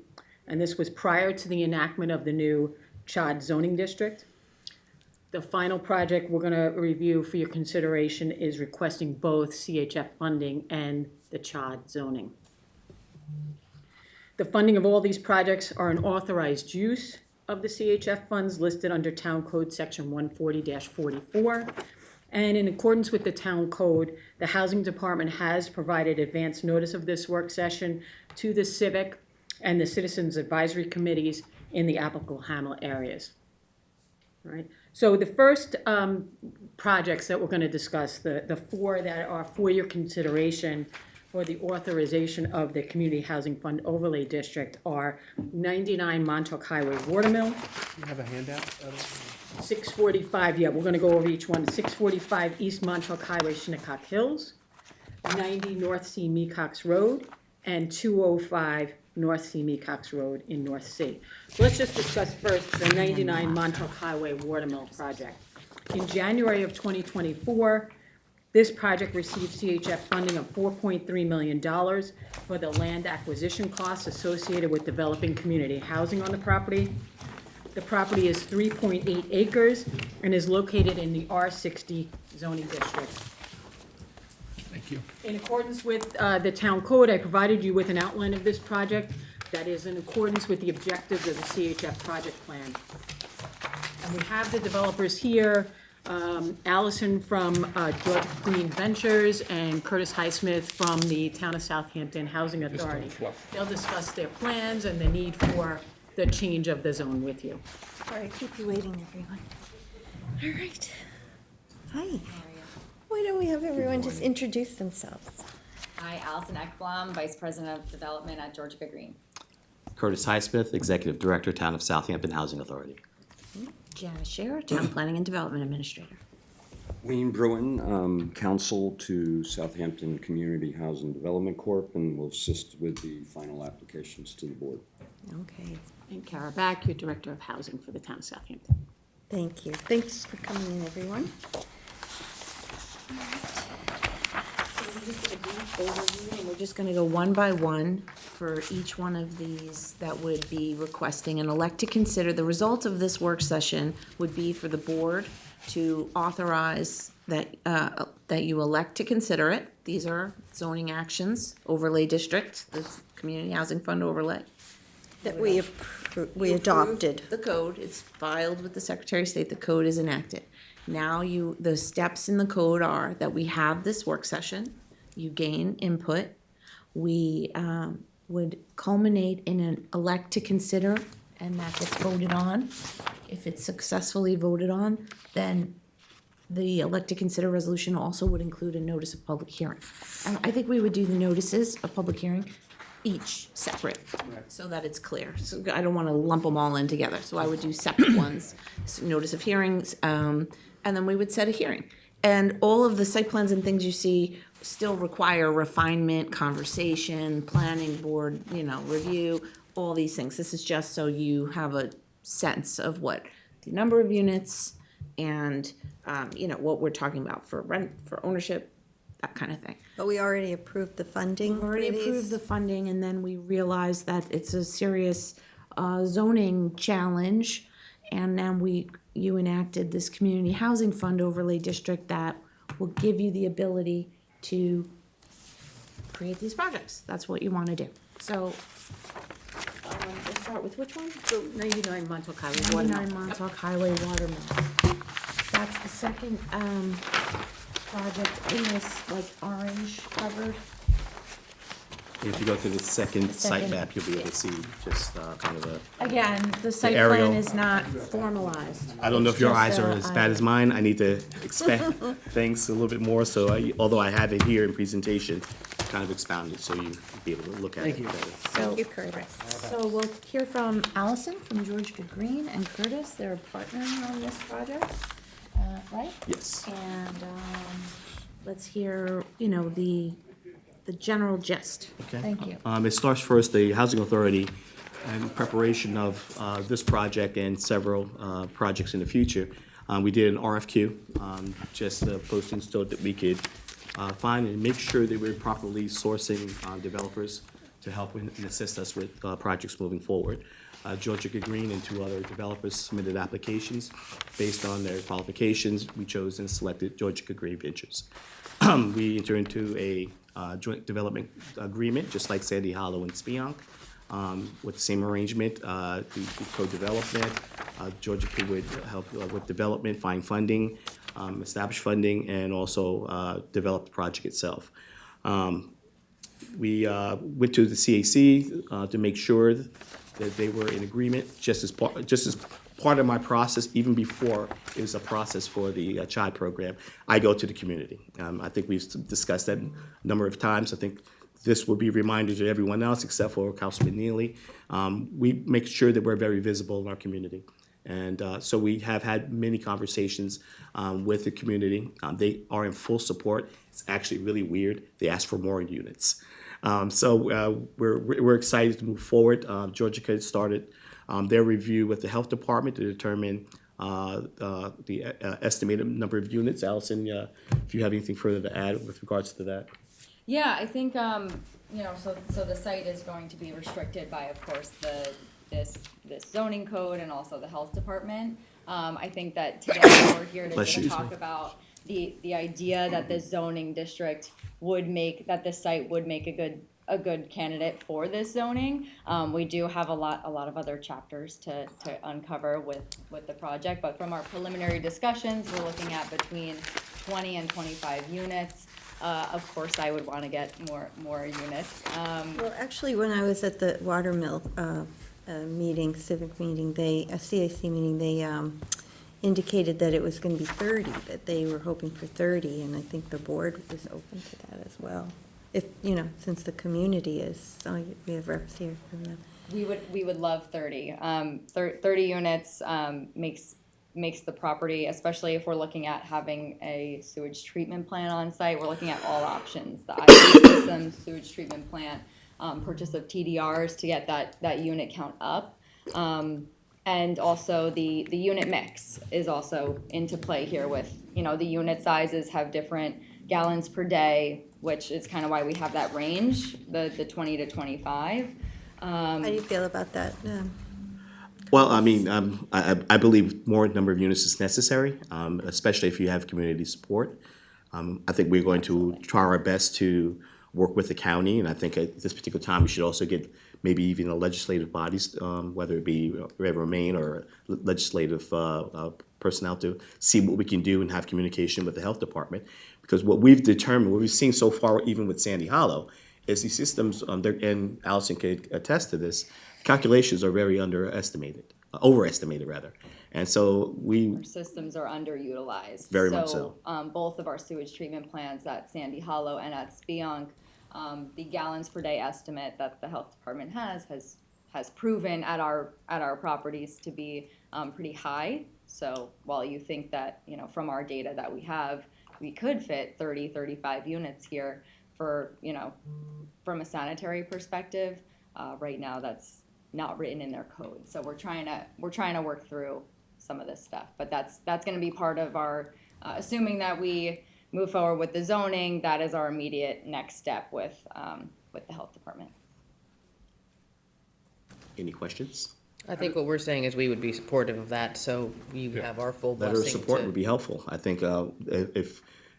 and this was prior to the enactment of the new CHOD zoning district. The final project we're gonna review for your consideration is requesting both CHF funding and the CHOD zoning. The funding of all these projects are an authorized use of the CHF funds listed under Town Code Section 140-44. And in accordance with the Town Code, the Housing Department has provided advance notice of this work session to the Civic and the Citizens Advisory Committees in the applicable Hamlet areas. All right, so the first projects that we're gonna discuss, the 4 that are for your consideration for the authorization of the Community Housing Fund Overlay District are 99 Montauk Highway Watermill, You have a handout? 645, yeah, we're gonna go over each one, 645 East Montauk Highway, Shinnecock Hills, 90 North Sea Mecox Road, and 205 North Sea Mecox Road in North Sea. So let's just discuss first the 99 Montauk Highway Watermill project. In January of 2024, this project received CHF funding of $4.3 million for the land acquisition costs associated with developing community housing on the property. The property is 3.8 acres and is located in the R60 zoning district. Thank you. In accordance with the town code, I provided you with an outline of this project that is in accordance with the objectives of the CHF project plan. And we have the developers here, Allison from George Green Ventures and Curtis Highsmith from the Town of Southampton Housing Authority. They'll discuss their plans and the need for the change of the zone with you. Sorry, keep you waiting, everyone. All right. Hi. Why don't we have everyone just introduce themselves? Hi, Allison Ekblom, Vice President of Development at Georgia Green. Curtis Highsmith, Executive Director, Town of Southampton Housing Authority. Janice Scherer, Town Planning and Development Administrator. Wayne Bruin, Counsel to Southampton Community Housing Development Corp., and will assist with the final applications to the board. Okay, And Kara Back, your Director of Housing for the Town of Southampton. thank you. Thanks for coming in, everyone. Overview, and we're just gonna go one by one for each one of these that would be requesting and elect to consider. The result of this work session would be for the board to authorize that, that you elect to consider it. These are zoning actions, overlay district, the community housing fund overlay. That we You adopted. approved the code, it's filed with the Secretary of State, the code is enacted. Now the steps in the code are that we have this work session, you gain input, we would culminate in an elect to consider, and that gets voted on. If it's successfully voted on, then the elect to consider resolution also would include a notice of public hearing. And I think we would do the notices of public hearing each separate, so that it's clear. So I don't wanna lump them all in together, so I would do separate ones, notice of hearings, and then we would set a hearing. And all of the site plans and things you see still require refinement, conversation, planning board, review. all these things. This is just so you have a sense of what the number of units and, what we're talking about for rent, for ownership, that kind of thing. But we already approved the funding We've for already these. approved the funding, and then we realized that it's a serious zoning challenge. And then you enacted this community housing fund overlay district that will give you the ability to create these projects. That's what you want to do. So, we'll start with which one? So 99 Montauk Highway, Watermill. 99 Montauk Highway Watermill. That's the second project in this, like, orange covered. If you go to the second site Second. map, you'll be able to see just kind of a, Again, the site aerial. plan is not formalized. I don't know if your It's eyes just are a as bad as mine. I need to expand things a little bit more, so although I have it here in presentation, kind of expounded, so you'll be able to look at it better. Thank you, Curtis. So we'll hear from Allison from Georgia Green and Curtis. They're partnering on this project, right? Yes. And let's hear, the general gist. Okay. Thank you. It starts first, the Housing Authority, in preparation of this project and several projects in the future. We did an RFQ, just posting so that we could find and make sure that we're properly sourcing developers to help and assist us with projects moving forward. Georgia Green and 2 other developers submitted applications. Based on their qualifications, we chose and selected Georgia Green Ventures. We entered into a joint development agreement, just like Sandy Hollow and Spionk, with the same arrangement, the co-development. Georgia would help with development, find funding, establish funding, and also develop the project itself. We went to the CAC to make sure that they were in agreement, just as part of my process, even before it was a process for the CHI program. I go to the community. I think we've discussed that a number of times. I think this will be a reminder to everyone else, except for Councilman Neely. We make sure that we're very visible in our community. And so we have had many conversations with the community. They are in full support. It's actually really weird. They ask for more units. So we're excited to move forward. Georgia Could started their review with the health department to determine the estimated number of units. Allison, if you have anything further to add with regards to that. Yeah, I think, so the site is going to be restricted by, of course, this zoning code and also the health department. I think that today we're here to Bless just you. talk about the idea that the zoning district that this site would make a good candidate for this zoning. We do have a lot of other chapters to uncover with the project, but from our preliminary discussions, we're looking at between 20 and 25 units. Of course, I would want to get more units. Well, actually, when I was at the Watermill meeting, civic meeting, a CAC meeting, they indicated that it was going to be 30, that they were hoping for 30, and I think the board was open to that as well. If, since the community is, so we have reps here from them. We would love 30. 30 units makes the property, especially if we're looking at having a sewage treatment plant on site, we're looking at all options. The IV system, sewage treatment plant, purchase of TDRs to get that unit count up. And also the unit mix is also into play here with, the unit sizes have different gallons per day, which is kind of why we have that range, the 20 to 25. How do you feel about that? Well, I mean, I believe more number of units is necessary, especially if you have community support. I think we're going to try our best to work with the county, and I think at this particular time, we should also get maybe even the legislative bodies, whether it be Remain or legislative personnel, to see what we can do and have communication with the health department. Because what we've determined, what we've seen so far, even with Sandy Hollow, is these systems, and Allison could attest to this, calculations are very overestimated rather. And so Our systems are underutilized. Very much so. Both of our sewage treatment plants at Sandy Hollow and at Spionk, the gallons per day estimate that the health department has proven at our properties to be pretty high. So while you think that, from our data that we have, we could fit 30, 35 units here for, from a sanitary perspective, right now that's not written in their code. So we're trying to work through some of this stuff, but that's going to be part of our, assuming that we move forward with the zoning, that is our immediate next step with the health department. Any questions? I think what we're saying is we would be supportive of that, so you have our full Letter of blessing support to. would be helpful. I think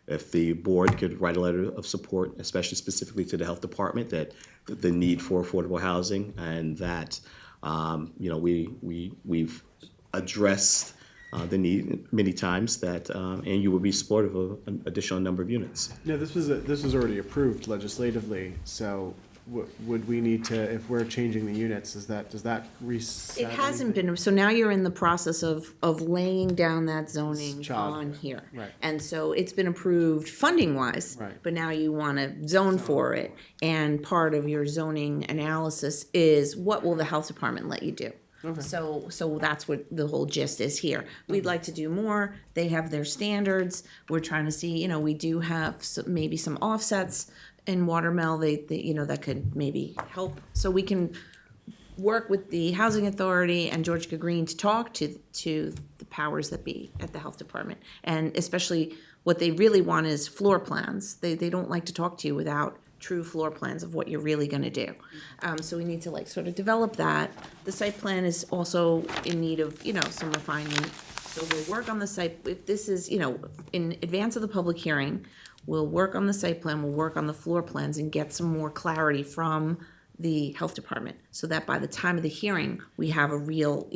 if the board could write a letter of support, especially specifically to the health department, that the need for affordable housing, and that, we've addressed the need many times, that, and you would be supportive of an additional number of units. No, this was already approved legislatively, so would we need to, if we're changing the units, does that reset? It hasn't anything? been, so now you're in the process of laying down that zoning Child- on here. right. And so it's been approved funding-wise. Right. But now you wanna zone for it, and part of your zoning analysis is what will the health department let you do? Okay. So that's what the whole gist is here. We'd like to do more, they have their standards, we're trying to see, we do have maybe some offsets in Watermill, they that could maybe help, so we can work with the housing authority and George Green to talk to the powers that be at the health department. And especially what they really want is floor plans. They don't like to talk to you without true floor plans of what you're really gonna do. So we need to sort of develop that. The site plan is also in need of, some refinement. So we'll work on the site, if this is, in advance of the public hearing, we'll work on the site plan, we'll work on the floor plans and get some more clarity from the health department, so that by the time of the hearing, we have a real,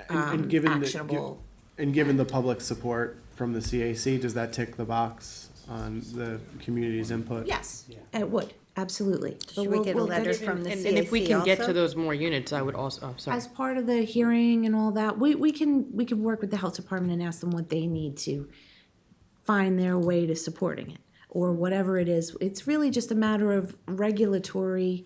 And given actionable. And given the public support from the CAC, does that tick the box on the community's input? Yes, it would, absolutely. Should we get a letter And from the CAC if we can get to also? those more units, I would also, oh, sorry. As part of the hearing and all that, we can work with the health department and ask them what they need to find their way to supporting it, or whatever it is. It's really just a matter of regulatory,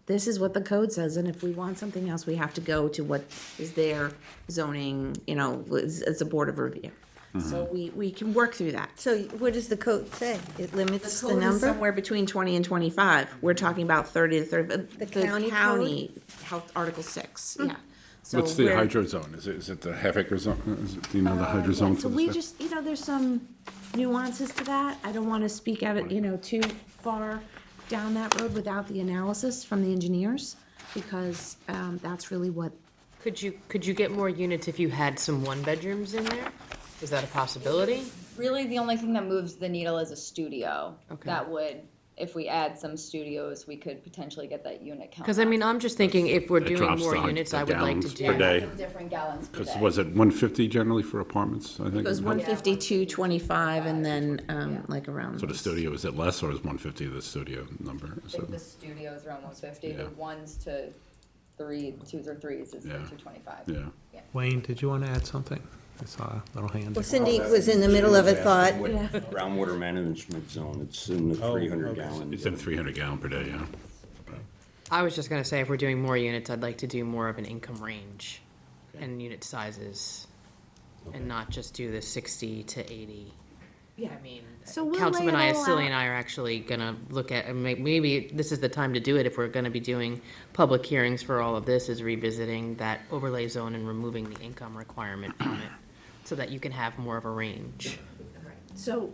this is what the code says, and if we want something else, we have to go to what is their zoning, as a board of review. So we can work through that. So what does the code say? It limits the Code is number? somewhere between 20 and 25. We're talking about 30 to 30. The county Health, Article 6, yeah. So What's the we're- hydro zone? Is it the half acre zone? Do you know the hydro zone So for the we stuff? just, there's some nuances to that. I don't want to speak of it, too far down that road without the analysis from the engineers, because that's really what, Could you get more units if you had some one-bedrooms in there? Is that a possibility? Really, the only thing that moves the needle is a studio. Okay. That would, if we add some studios, we could potentially get that unit count. Because, I mean, I'm just thinking if we're It doing drops more the units, the I would like to gallons do. per day. Lots of different gallons per Because day. was it 150 generally for apartments, I think? it goes 152, 25, and then around. So the studio, is it less or is 150 the studio number? I So- think the studio's around 150, Yeah. the ones to twos or threes is the Yeah. 225. Yeah. Wayne, did you want to add something? I saw a little hand. Well, Cindy was in the middle of a thought. Groundwater management zone, it's in the 300 gallon. It's in 300 gallon per day, yeah. I was just gonna say, if we're doing more units, I'd like to do more of an income range and unit sizes, and not just do the 60 to 80. Yeah. I mean, So we'll Councilman lay it all Iacilli out. and I are actually gonna look at, and maybe this is the time to do it, if we're gonna be doing public hearings for all of this, is revisiting that overlay zone and removing the income requirement from it, so that you can have more of a range. So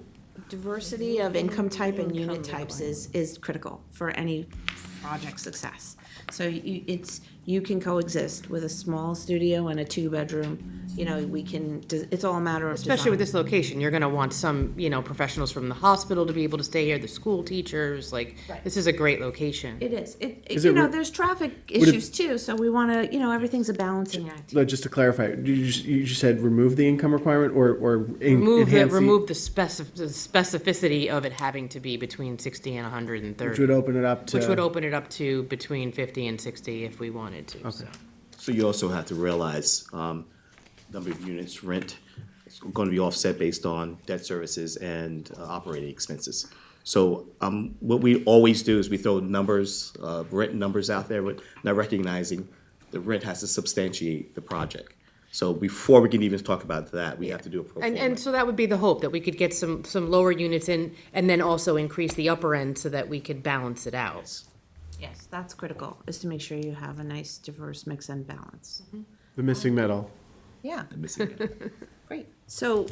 diversity of income type and unit types is critical for any project success. So you can coexist with a small studio and a 2-bedroom, it's all a matter of Especially with design. this location, you're gonna want some, professionals from the hospital to be able to stay here, the school teachers, this is a great location. It is. Is it There's traffic it- issues too, so we want to, everything's a balancing act. Just to clarify, you just said remove the income requirement or Remove the, enhance the specificity of it having to be between 60 and 130. which would open it up to. Which would open it up to between 50 and 60 if we wanted to, so. So you also have to realize, number of units rent is going to be offset based on debt services and operating expenses. So what we always do is we throw numbers, rent numbers out there, but not recognizing the rent has to substantiate the project. So before we can even talk about that, we have to do a pro forma. And so that would be the hope, that we could get some lower units in, and then also increase the upper end so that we could balance it out. Yes, that's critical, is to make sure you have a nice diverse mix and balance. The missing middle. Yeah, The missing it. great. So,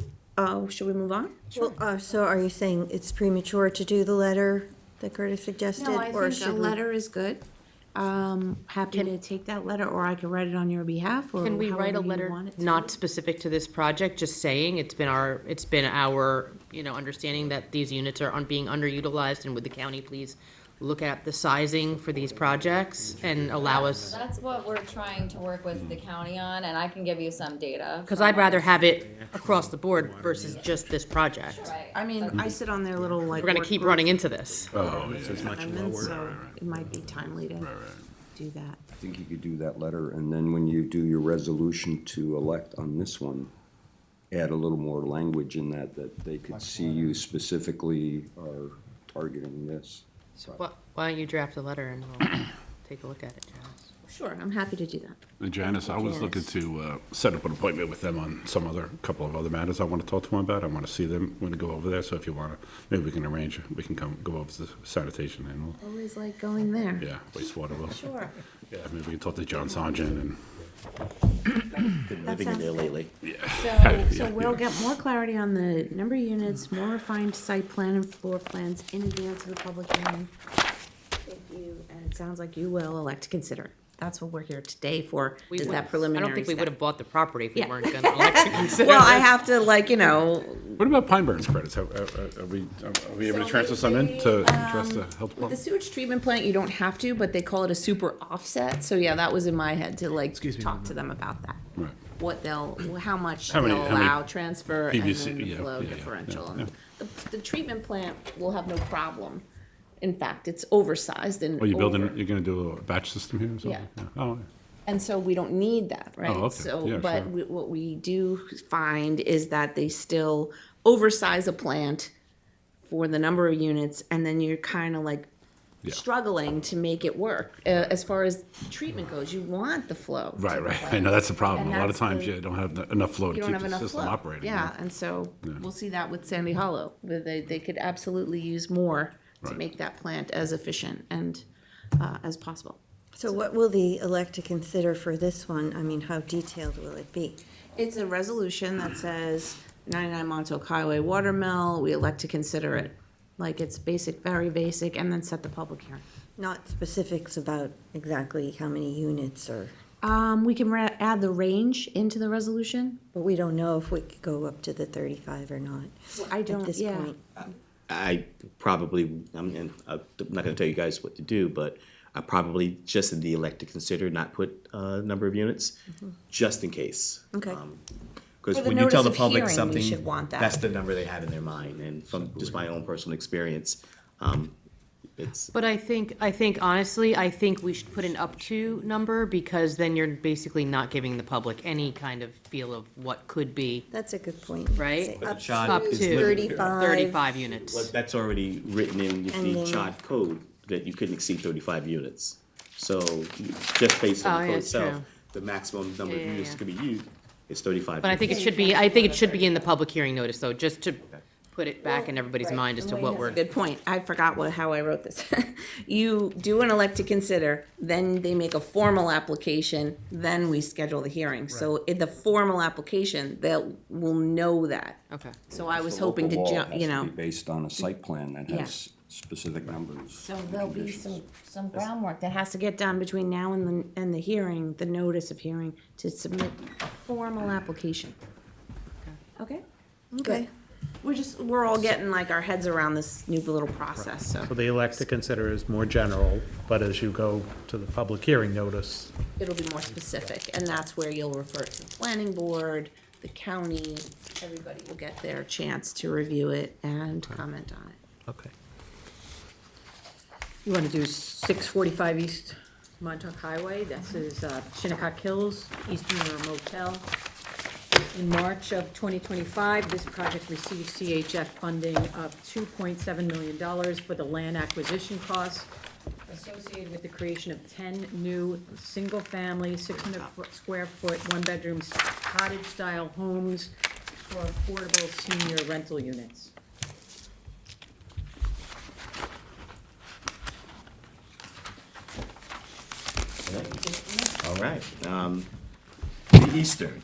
should we move on? Well, so are you saying it's premature to do the letter that Curtis suggested? No, I or think a should we- letter is good. Happy to take that letter, or I could write it on your behalf, or Can we write a however you letter want it to not be. specific to this project, just saying it's been our, understanding that these units are being underutilized, and would the county please look at the sizing for these projects and allow us, That's what we're trying to work with the county on, and I can give you some data. because from I'd rather others. have it across the board versus just this project. Right. I mean, I sit on their little, like. We're gonna work keep group running into this. Oh, It's as much amendments, lower. so it might be timely to do that. I think you could do that letter, and then when you do your resolution to elect on this one, add a little more language in that they could see you specifically are targeting this. So why don't you draft a letter and we'll take a look at it, Janice? Sure, I'm happy to do that. And Janice, I was looking to set up an appointment with them on couple of other matters I want to talk to them about. I want to see them when to go over there, so if you want to, maybe we can arrange, we can go over to the sanitation and, Always like going there. yeah, wastewater. Sure. Yeah, maybe we can talk to John Sargent and, Been living in there lately. So we'll get more clarity on the number of units, more refined site plan and floor plans in advance of the public hearing. If you, and it sounds like you will elect to consider it. That's what we're here today for, We is would- that preliminary I don't think we step. would have bought the property if we Yeah. weren't gonna elect to consider Well, I this. have to, like, what about Pine Barrens credits? Are we able to transfer some in to address the health With the department? sewage treatment plant, you don't have to, but they call it a super offset, so yeah, that was in my head to like talk to them about that. Right. What how much How many- they'll how many allow, transfer, and PVC then the yeah, flow yeah, yeah, differential. yeah. And the treatment plant will have no problem. In fact, it's oversized and Oh, you're over. you're gonna do a batch system here or something? Yeah. Oh, And so we don't need that, right? Oh, okay. So, Yeah, but sure. what we do find is that they still oversize a plant for the number of units, and then you're kind of like Yeah. struggling to make it work. As far as treatment goes, you want the flow. to right, the right. I plant. know, that's the problem. And A lot of that's times the- you don't have enough flow to You don't keep have the enough system flow. operating. Yeah, and so Yeah. we'll see that with Sandy Hollow, where they could absolutely use more to Right. make that plant as efficient and as possible. So what will the elect to consider for this one? I mean, how detailed will it be? It's a resolution that says 99 Montauk Highway water mill, we elect to consider it. Like, it's basic, very basic, and then set the public hearing. Not specifics about exactly how many units or, We can add the range into the resolution. but we don't know if we could go up to the 35 or not I at don't, this yeah. point. I probably, and I'm not gonna tell you guys what to do, but I probably just in the elect to consider, not put a number of units, just in case. Okay. Because For the when you tell notice the of public hearing, we something, should want that. that's the number they have in their mind, and from just my own personal experience, it's, But I think honestly, I think we should put an up to number, because then you're basically not giving the public any kind of feel of what could be, That's a good point. right? Say But the up chart Up is to limited. 35 units. well, that's already written in And the then- chart code, that you couldn't exceed 35 units. So just based on Oh, the yeah, code it's itself, true. the maximum number Yeah, of yeah, units yeah. that could be used is 35. But I think it should be, in the public hearing notice, though, just to put it back in everybody's mind as to what we're. Good point. I forgot how I wrote this. You do an elect to consider, then they make a formal application, then we schedule the hearing. So in the formal application, will know that. Okay. So I was The hoping to local law jump, has you to know. be based on a site plan that Yeah. has specific numbers. So there'll be some groundwork that has to get done between now and the hearing, the notice of hearing, to submit a formal application. Okay? Okay. We're all getting like our heads around this new little process, so So the elect to consider is more general, but as you go to the public hearing notice, it'll be more specific, and that's where you'll refer to the planning board, the county, everybody will get their chance to review it and comment on it. okay. You want to do 645 East Montauk Highway, this is Shinnecock Hills, Eastern Motel. In March of 2025, this project received CHF funding of $2.7 million for the land acquisition costs associated with the creation of 10 new single-family, 600-square-foot, one-bedroom cottage-style homes for affordable senior rental units. All right. The Eastern.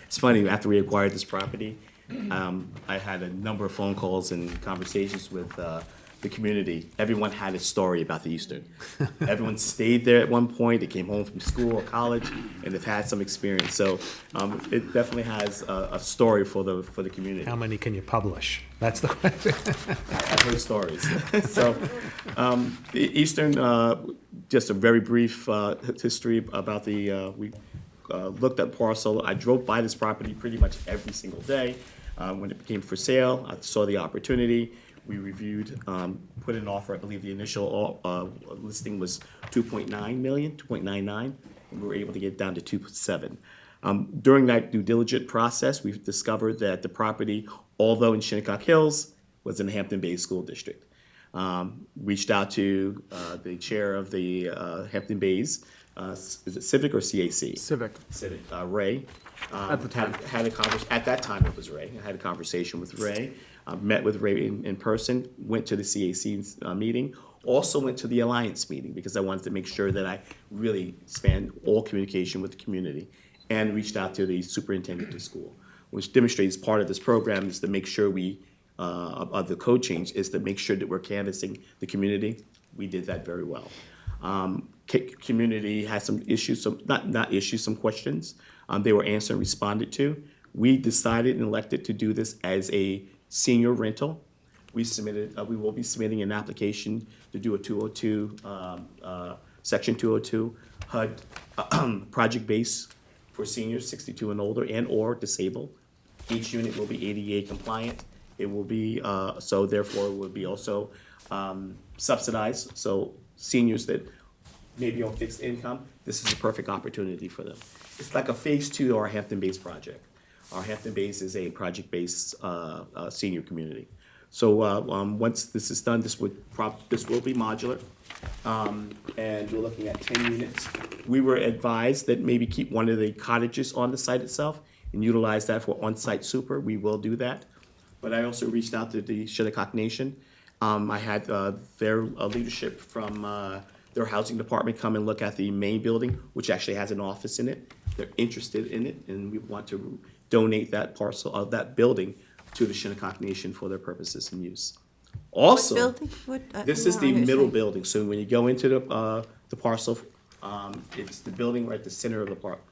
It's funny, after we acquired this property, I had a number of phone calls and conversations with the community. Everyone had a story about the Eastern. Everyone stayed there at one point, they came home from school or college, and they've had some experience. So it definitely has a story for the community. How many can you publish? That's the question. I've heard stories. So, the Eastern, just a very brief history about we looked at parcel. I drove by this property pretty much every single day. When it became for sale, I saw the opportunity. We reviewed, put in an offer. I believe the initial listing was 2.9 million, 2.99, and we were able to get it down to 2.7. During that due diligence process, we've discovered that the property, although in Shinnecock Hills, was in the Hampton Bays School District. Reached out to the chair of the Hampton Bays, is it Civic or CAC? Civic. Civic, Ray. At the time. At that time, it was Ray. I had a conversation with Ray, met with Ray in person, went to the CAC meeting, also went to the Alliance meeting because I wanted to make sure that I really spanned all communication with the community, and reached out to the superintendent of school, which demonstrates part of this program is to make sure of the code change, is to make sure that we're canvassing the community. We did that very well. Community had some issues, not issues, some questions. They were answered and responded to. We decided and elected to do this as a senior rental. We will be submitting an application to do a 202, section 202 HUD project base for seniors 62 and older and or disabled. Each unit will be ADA compliant. It will be, so therefore it will be also subsidized. So seniors that may be on fixed income, this is a perfect opportunity for them. It's like a phase 2 of our Hampton Bays project. Our Hampton Bays is a project-based senior community. So once this is done, this will be modular. And we're looking at 10 units. We were advised that maybe keep one of the cottages on the site itself and utilize that for on-site super. We will do that. But I also reached out to the Shinnecock Nation. I had their leadership from their housing department come and look at the main building, which actually has an office in it. They're interested in it, and we want to donate that parcel of that building to the Shinnecock Nation for their purposes and use. Also, building? this is the middle building. So when you go into the parcel, it's the building right at the center of the park.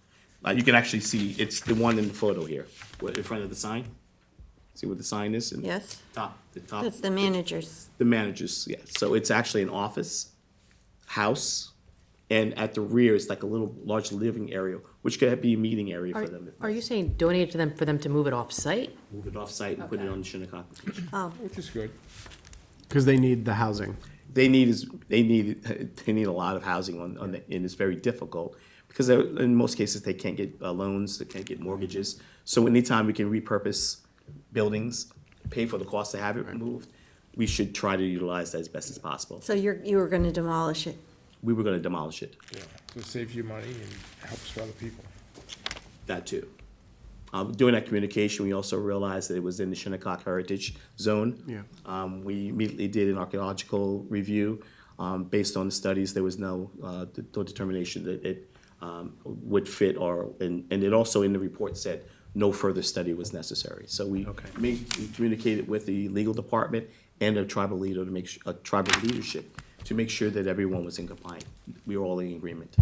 You can actually see it's the one in the photo here, in front of the sign. See what the sign is? Yes. The top. That's the managers. The managers, yeah. So it's actually an office, house, and at the rear is like a little large living area, which could be a meeting area for them. Are you saying donate it to them for them to move it off-site? Move it off-site and put it on the Shinnecock location. Oh, Which is good. Because they need the housing. They need a lot of housing and it's very difficult because in most cases they can't get loans, they can't get mortgages. So anytime we can repurpose buildings, pay for the cost to have it removed, we should try to utilize that as best as possible. so you were going to demolish it? We were going to demolish it, Yeah, so it saves you money and helps for other people. that too. During that communication, we also realized that it was in the Shinnecock Heritage Zone. Yeah. We immediately did an archaeological review. Based on the studies, there was no determination that it would fit and it also in the report said no further study was necessary. So we communicated with the legal department and the tribal leader to tribal leadership to make sure that everyone was in compliance. We were all in agreement.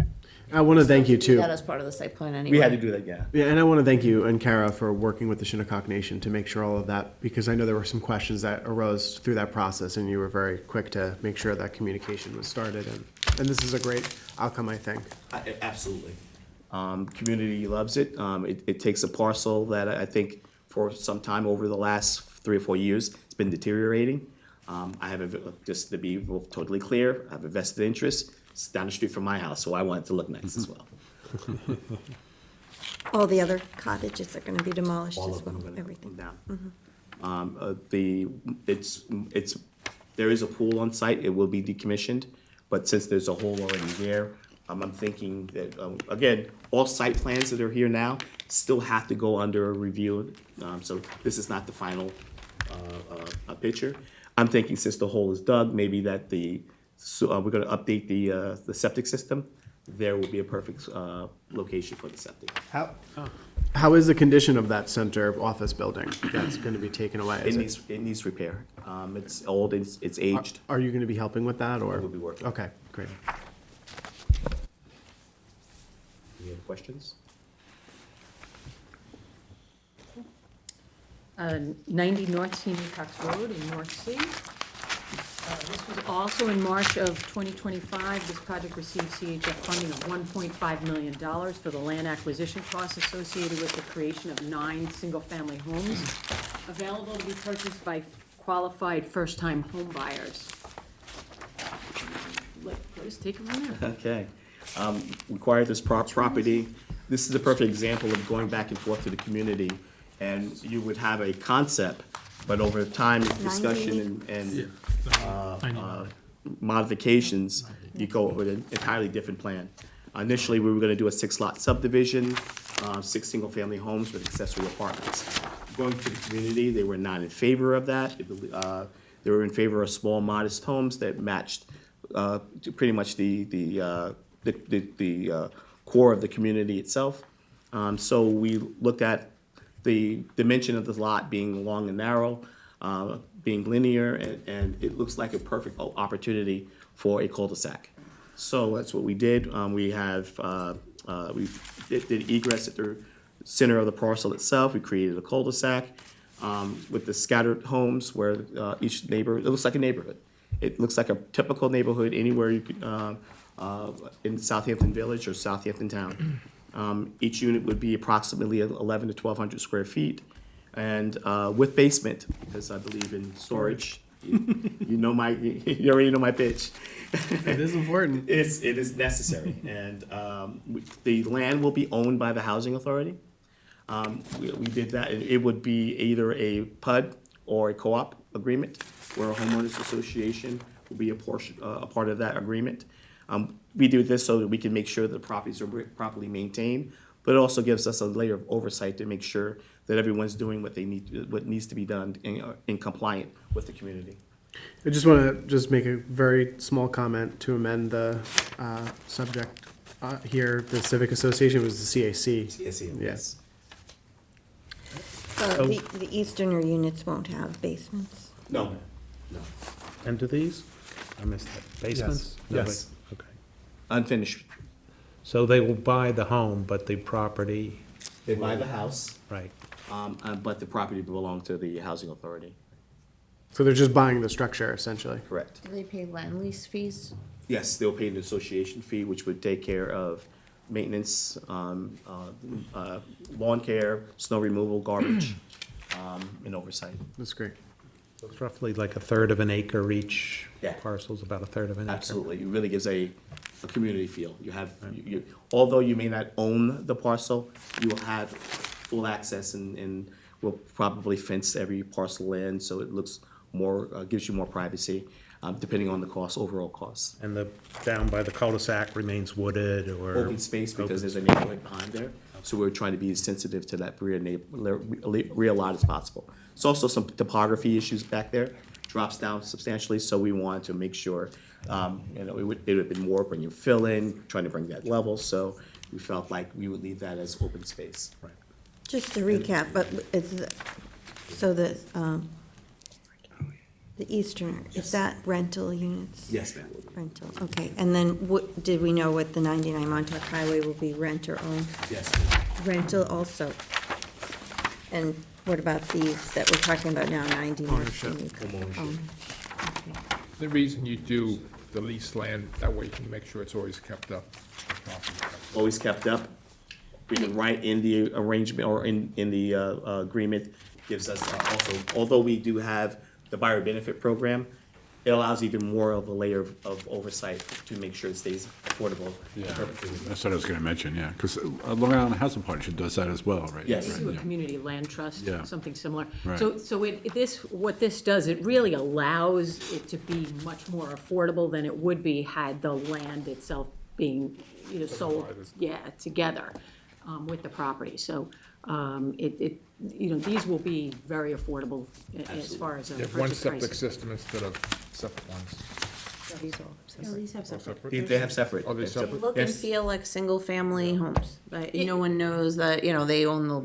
I want to thank you too. That as part of the site plan anyway. We had to do that, yeah. Yeah, and I want to thank you and Kara for working with the Shinnecock Nation to make sure all of that, because I know there were some questions that arose through that process, and you were very quick to make sure that communication was started, and this is a great outcome, I think. Absolutely. Community loves it. It takes a parcel that I think for some time over the last 3 or 4 years, it's been deteriorating. I have just to be totally clear, I have a vested interest. It's down the street from my house, so I want it to look nice as well. All the other cottages are going to be demolished All as of them well, are gonna everything. come down. There is a pool on site, it will be decommissioned, but since there's a hole already there, I'm thinking that, again, all site plans that are here now still have to go under a review. So this is not the final picture. I'm thinking since the hole is dug, maybe that we're gonna update the septic system, there will be a perfect location for the septic. How is the condition of that center office building that's going to be taken away? It needs repair. It's old, it's aged. Are you going to be helping with that, or? I will be working. Okay, great. Any other questions? 90 North Sea Mecox Road in North Sea. This was also in March of 2025. This project received CHF funding of $1.5 million for the land acquisition costs associated with the creation of 9 single-family homes available to be purchased by qualified first-time home buyers. Let's take it from there. Okay. Required this property. This is a perfect example of going back and forth to the community. And you would have a concept, but over time, discussion and modifications, you go with an entirely different plan. Initially, we were gonna do a 6-lot subdivision, 6 single-family homes with accessory apartments. Going to the community, they were not in favor of that. They were in favor of small, modest homes that matched pretty much the core of the community itself. So we looked at the dimension of the lot being long and narrow, being linear, and it looks like a perfect opportunity for a cul-de-sac. So that's what we did. We did egress at the center of the parcel itself. We created a cul-de-sac with the scattered homes where each neighbor, it looks like a neighborhood. It looks like a typical neighborhood anywhere you could, in Southampton Village or Southampton Town. Each unit would be approximately 11 to 1,200 square feet, and with basement, because I believe in storage. You already know my pitch. It is important. It is necessary, and the land will be owned by the housing authority. We did that. It would be either a PUD or a co-op agreement, where a homeowners association will be a part of that agreement. We do this so that we can make sure that the properties are properly maintained, but it also gives us a layer of oversight to make sure that everyone's doing what needs to be done in compliant with the community. I just want to make a very small comment to amend the subject here. The Civic Association was the CAC. Yes. The Easterner units won't have basements. No. And do these? I missed that. Basements? No, Yes. Okay. Unfinished. So they will buy the home, but the property, They buy the house, right. but the property belongs to the housing authority. So they're just buying the structure, essentially. Correct. Do they pay land lease fees? Yes, they'll pay an association fee, which would take care of maintenance, lawn care, snow removal, garbage, and oversight. That's great. So it's roughly like a third of an acre each. Yeah. Parcel's about a third of an acre. Absolutely, it really gives a community feel. You have, although you may not own the parcel, you will have full access and will probably fence every parcel in, so it looks more, gives you more privacy, depending on the overall cost. And the, down by the cul-de-sac remains wooded or? Open space because there's a neighborhood behind there, so we're trying to be as sensitive to that rear lot as possible. There's also some topography issues back there, drops down substantially, so we wanted to make sure, it would have been more when you fill in, trying to bring that level, so we felt like we would leave that as open space. Right. Just to recap, but so the Easterner, is that rental units? Yes, ma'am. Rental, okay. And then did we know what the 99 Montauk Highway will be, rent or own? Yes. Rental also. And what about these that we're talking about now, 90 North Sea? Okay. The reason you do the leased land, that way you can make sure it's always kept up. Always kept up. We can write in the arrangement or in the agreement, gives us also, although we do have the buyer benefit program, it allows even more of a layer of oversight to make sure it stays affordable. Yeah, that's what I was gonna mention, yeah, because Long Island Housing Partnership does that as well, right? Yes. We Right, do a yeah. community land trust, Yeah. something similar. Right. So what this does, it really allows it to be much more affordable than it would be had the land itself being, sold, together with the property. So these will be very affordable as far as a You have one purchase septic price. system instead of separate ones. No, these have separate. They have separate. Are they separate? Look and Yes. feel like single-family homes. No one knows that, they own the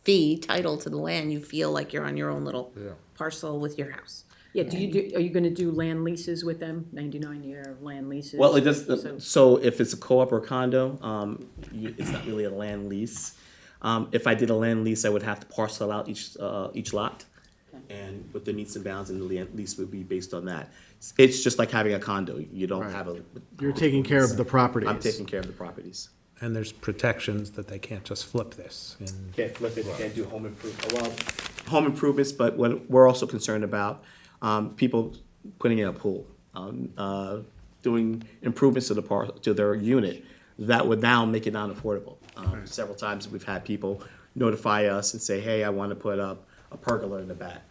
fee title to the land. You feel like you're on your own little Yeah. parcel with your house. Yeah, are you gonna do land leases with them, 99-year land leases? Well, it does, So- so if it's a co-op or condo, it's not really a land lease. If I did a land lease, I would have to parcel out each lot. And with the meets and bounds, and the land lease would be based on that. It's just like having a condo. You don't have a. You're taking care of the properties. I'm taking care of the properties. And there's protections that they can't just flip this. And Can't flip it, can't do home home improvements, but what we're also concerned about, people putting in a pool, doing improvements to their unit, that would now make it non-affordable. Several times we've had people notify us and say, hey, I want to put up a pergola in the back.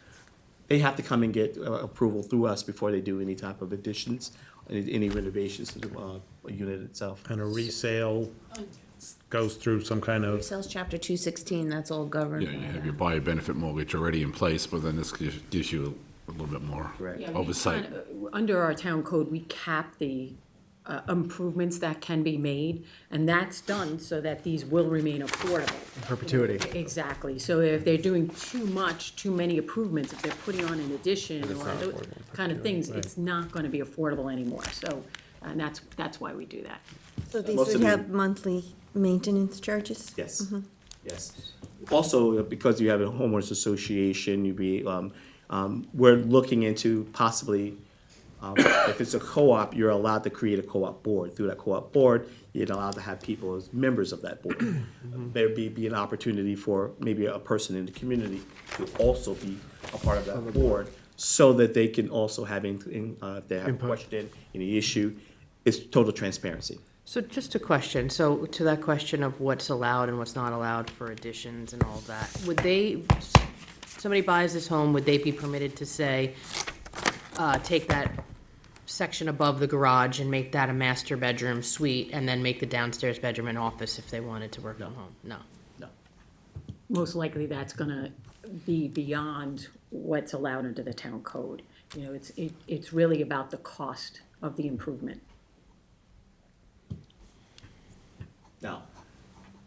They have to come and get approval through us before they do any type of additions, any renovations to the unit itself. and a resale goes through some kind of, Sales chapter 216, that's all governed. Yeah, you have your buyer benefit mortgage already in place, but then this gives you a little bit more Right. Yeah, we oversight. Under our town code, we cap the improvements that can be made, and that's done so that these will remain affordable. Perpetuity. Exactly, so if they're doing too many improvements, if they're putting on an addition or those kind of things, it's not gonna be affordable anymore, so, and that's why we do that. So these Most would of the- have monthly maintenance charges? Yes, yes. Also, because you have a homeowners association, we're looking into possibly, if it's a co-op, you're allowed to create a co-op board. Through that co-op board, you're allowed to have people as members of that board. There'd be an opportunity for maybe a person in the community to also be a part of that board, so that they can also have, if they have a question, any issue, it's total transparency. So just a question, so to that question of what's allowed and what's not allowed for additions and all that, somebody buys this home, would they be permitted to say, take that section above the garage and make that a master bedroom suite, and then make the downstairs bedroom an office if they wanted to work from home? No. No. Most likely that's gonna be beyond what's allowed under the town code. It's really about the cost of the improvement. Now,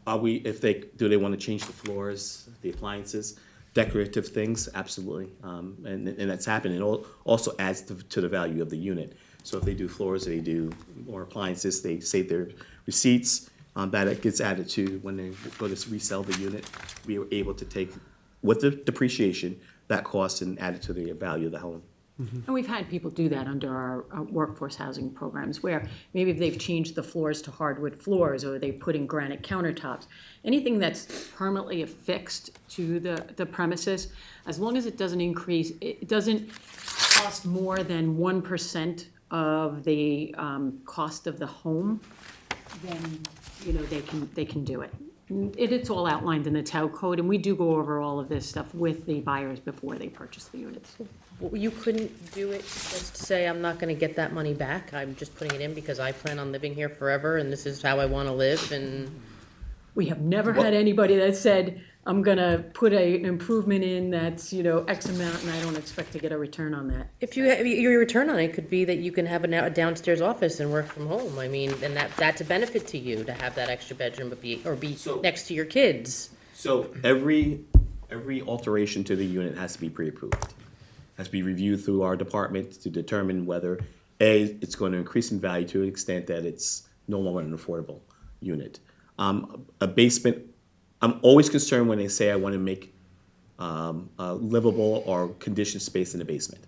do they want to change the floors, the appliances, decorative things? Absolutely. And that's happening. It also adds to the value of the unit. So if they do floors, they do more appliances, they save their receipts, that it gets added to when they go to resell the unit. We are able to take, with the depreciation, that cost and add it to the value of the home. And we've had people do that under our workforce housing programs, where maybe if they've changed the floors to hardwood floors, or they put in granite countertops, anything that's permanently affixed to the premises, as long as it doesn't increase, it doesn't cost more than 1% of the cost of the home, then, they can do it. It's all outlined in the town code, and we do go over all of this stuff with the buyers before they purchase the units. You couldn't do it, just say, I'm not gonna get that money back, I'm just putting it in because I plan on living here forever, and this is how I wanna live, and... We have never had anybody that said, I'm gonna put an improvement in that's, X amount, and I don't expect to get a return on that. If your return on it could be that you can have a downstairs office and work from home, I mean, and that's a benefit to you, to have that extra bedroom, be next to your kids. So every alteration to the unit has to be pre-approved. Has to be reviewed through our department to determine whether, A, it's going to increase in value to an extent that it's no longer an affordable unit. A basement, I'm always concerned when they say I want to make a livable or conditioned space in the basement.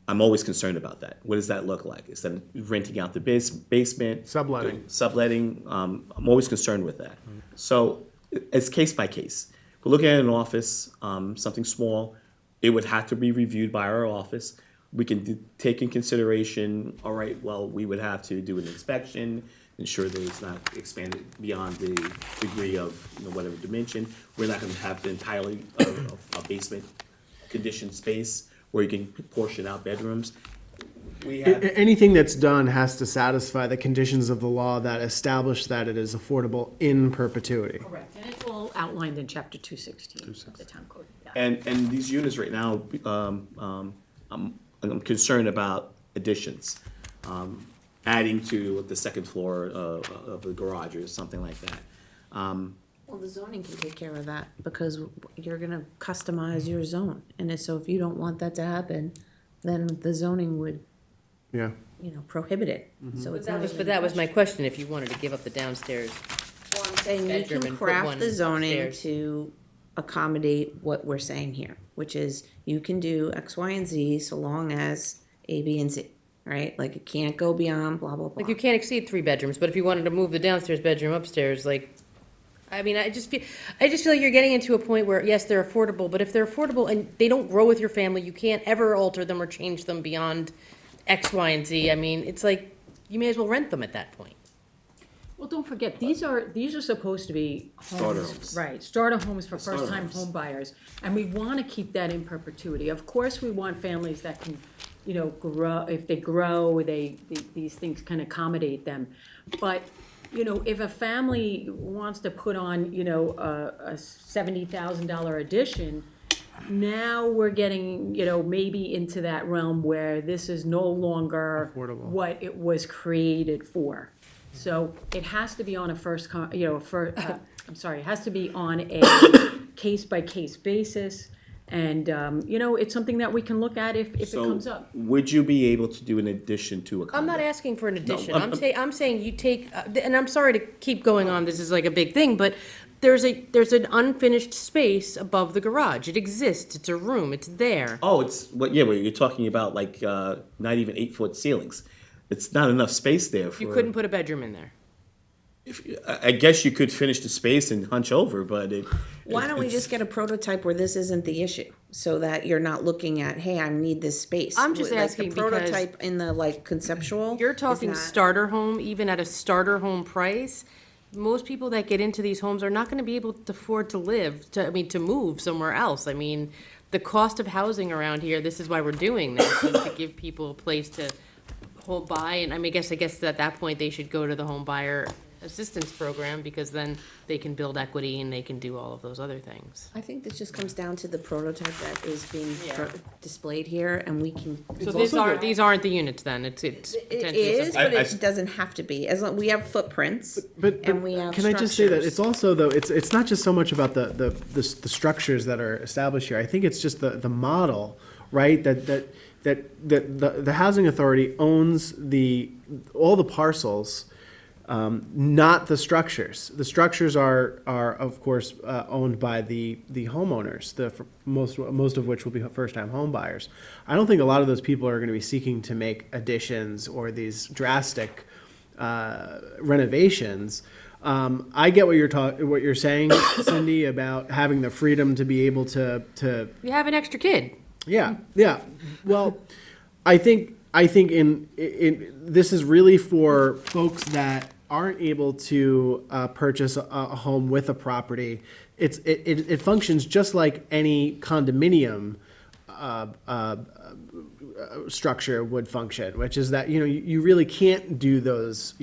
I'm always concerned about that. What does that look like? Instead of renting out the basement. Subletting, I'm always concerned with that. So it's case by case. If we're looking at an office, something small, it would have to be reviewed by our office. We can take in consideration, all right, well, we would have to do an inspection, ensure that it's not expanded beyond the degree of whatever dimension. We're not going to have the entirely a basement conditioned space where you can portion out bedrooms. Anything that's done has to satisfy the conditions of the law that establish that it is affordable in perpetuity. Correct, and it's all outlined in chapter 216 of the town code. Yeah. And these units right now, I'm concerned about additions. adding to the second floor of the garage or something like that. Well, the zoning can take care of that, because you're gonna customize your zone, and so if you don't want that to happen, then the zoning would, Yeah. prohibit it, so it's not even But that was my question, if you wanted to give up the downstairs. Well, I'm saying you bedroom can and put craft one the zoning upstairs. to accommodate what we're saying here, which is you can do X, Y, and Z so long as A, B, and Z, right? Like it can't go beyond blah, blah, blah. Like, you can't exceed 3 bedrooms, but if you wanted to move the downstairs bedroom upstairs, like, I mean, I just feel like you're getting into a point where, yes, they're affordable, but if they're affordable and they don't grow with your family, you can't ever alter them or change them beyond X, Y, and Z. I mean, it's like, you may as well rent them at that point. Well, don't forget, these are supposed to be Starter homes, homes. right, starter homes for Starter first-time homes. home buyers. And we wanna keep that in perpetuity. Of course, we want families that can, grow, if they grow, these things can accommodate them. But, if a family wants to put on, a $70,000 addition, now we're getting, maybe into that realm where this is no longer Affordable. what it was created for. So it has to be on a it has to be on a case-by-case basis. And, it's something that we can look at if it comes up. Would you be able to do an addition to a condo? I'm not asking for an addition. I'm- I'm saying you take, and I'm sorry to keep going on, this is like a big thing, but there's an unfinished space above the garage. It exists, it's a room, it's there. Oh, well, you're talking about like, not even 8-foot ceilings. It's not enough space there for. You couldn't put a bedroom in there. I guess you could finish the space and hunch over, but Why don't we it's- just get a prototype where this isn't the issue, so that you're not looking at, hey, I need this space. I'm just Like, asking the because prototype in the conceptual. You're is talking not- starter home, even at a starter home price. Most people that get into these homes are not gonna be able to afford to to move somewhere else. I mean, the cost of housing around here, this is why we're doing this, is to give people a place to buy, and I guess at that point, they should go to the home buyer assistance program, because then they can build equity and they can do all of those other things. I think this just comes down to the prototype that is being Yeah. displayed here, and we can. So also these aren't the units then, it's It potentially is, something. but it doesn't have to be, as long, we have footprints, But and we have can I just say that structures. it's also though it's not just so much about the structures that are established here. I think it's just the model, right? That the housing authority owns all the parcels, not the structures. The structures are of course owned by the homeowners. Most of which will be first-time home buyers. I don't think a lot of those people are going to be seeking to make additions or these drastic renovations. I get what you're saying, Cindy, about having the freedom to be able to. You have an extra kid. Yeah. Well, I think in this is really for folks that aren't able to purchase a home with a property. It functions just like any condominium structure would function, which is that you really can't do those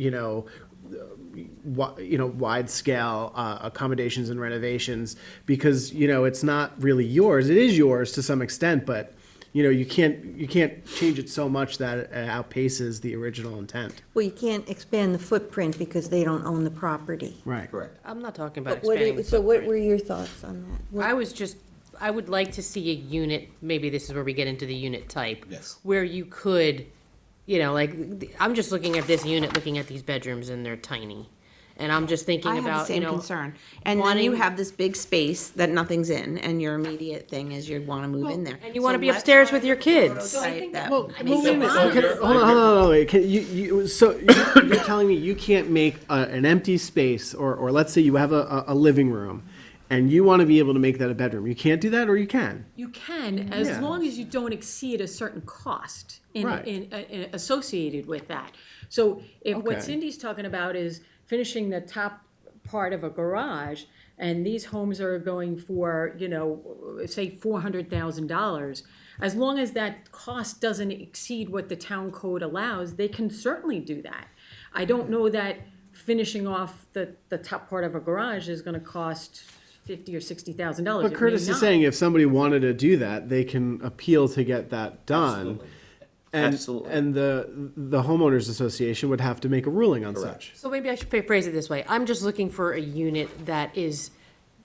wide scale accommodations and renovations, because it's not really yours. It is yours to some extent, but you can't change it so much that it outpaces the original intent. Well, you can't expand the footprint because they don't own the property. Right. Correct. I'm not talking about What expanding. so what were your thoughts on that? I would like to see a unit, maybe this is where we get into the unit type. Yes. Where you could, I'm just looking at this unit, looking at these bedrooms, and they're tiny. And I'm just thinking I have the about, same concern, and then you have this big space that nothing's in, and your immediate thing is you want to move in there. And you wanna So be let's upstairs find with your a kids. prototype that Well, makes wait a it minute. work. Okay, hold on. Wait. You're telling me you can't make an empty space, or let's say you have a living room, and you want to be able to make that a bedroom. You can't do that, or you can. You can, as Yeah. long as you don't exceed a certain cost Right. associated with that. So if what Okay. Cindy's talking about is finishing the top part of a garage, and these homes are going for, say $400,000, as long as that cost doesn't exceed what the town code allows, they can certainly do that. I don't know that finishing off the top part of a garage is gonna cost $50,000 or $60,000. But It may Curtis is not. saying if somebody wanted to do that, they can appeal to get that done. Absolutely. And the homeowners association would have to make a ruling on such. So maybe I should phrase it this way. I'm just looking for a unit that is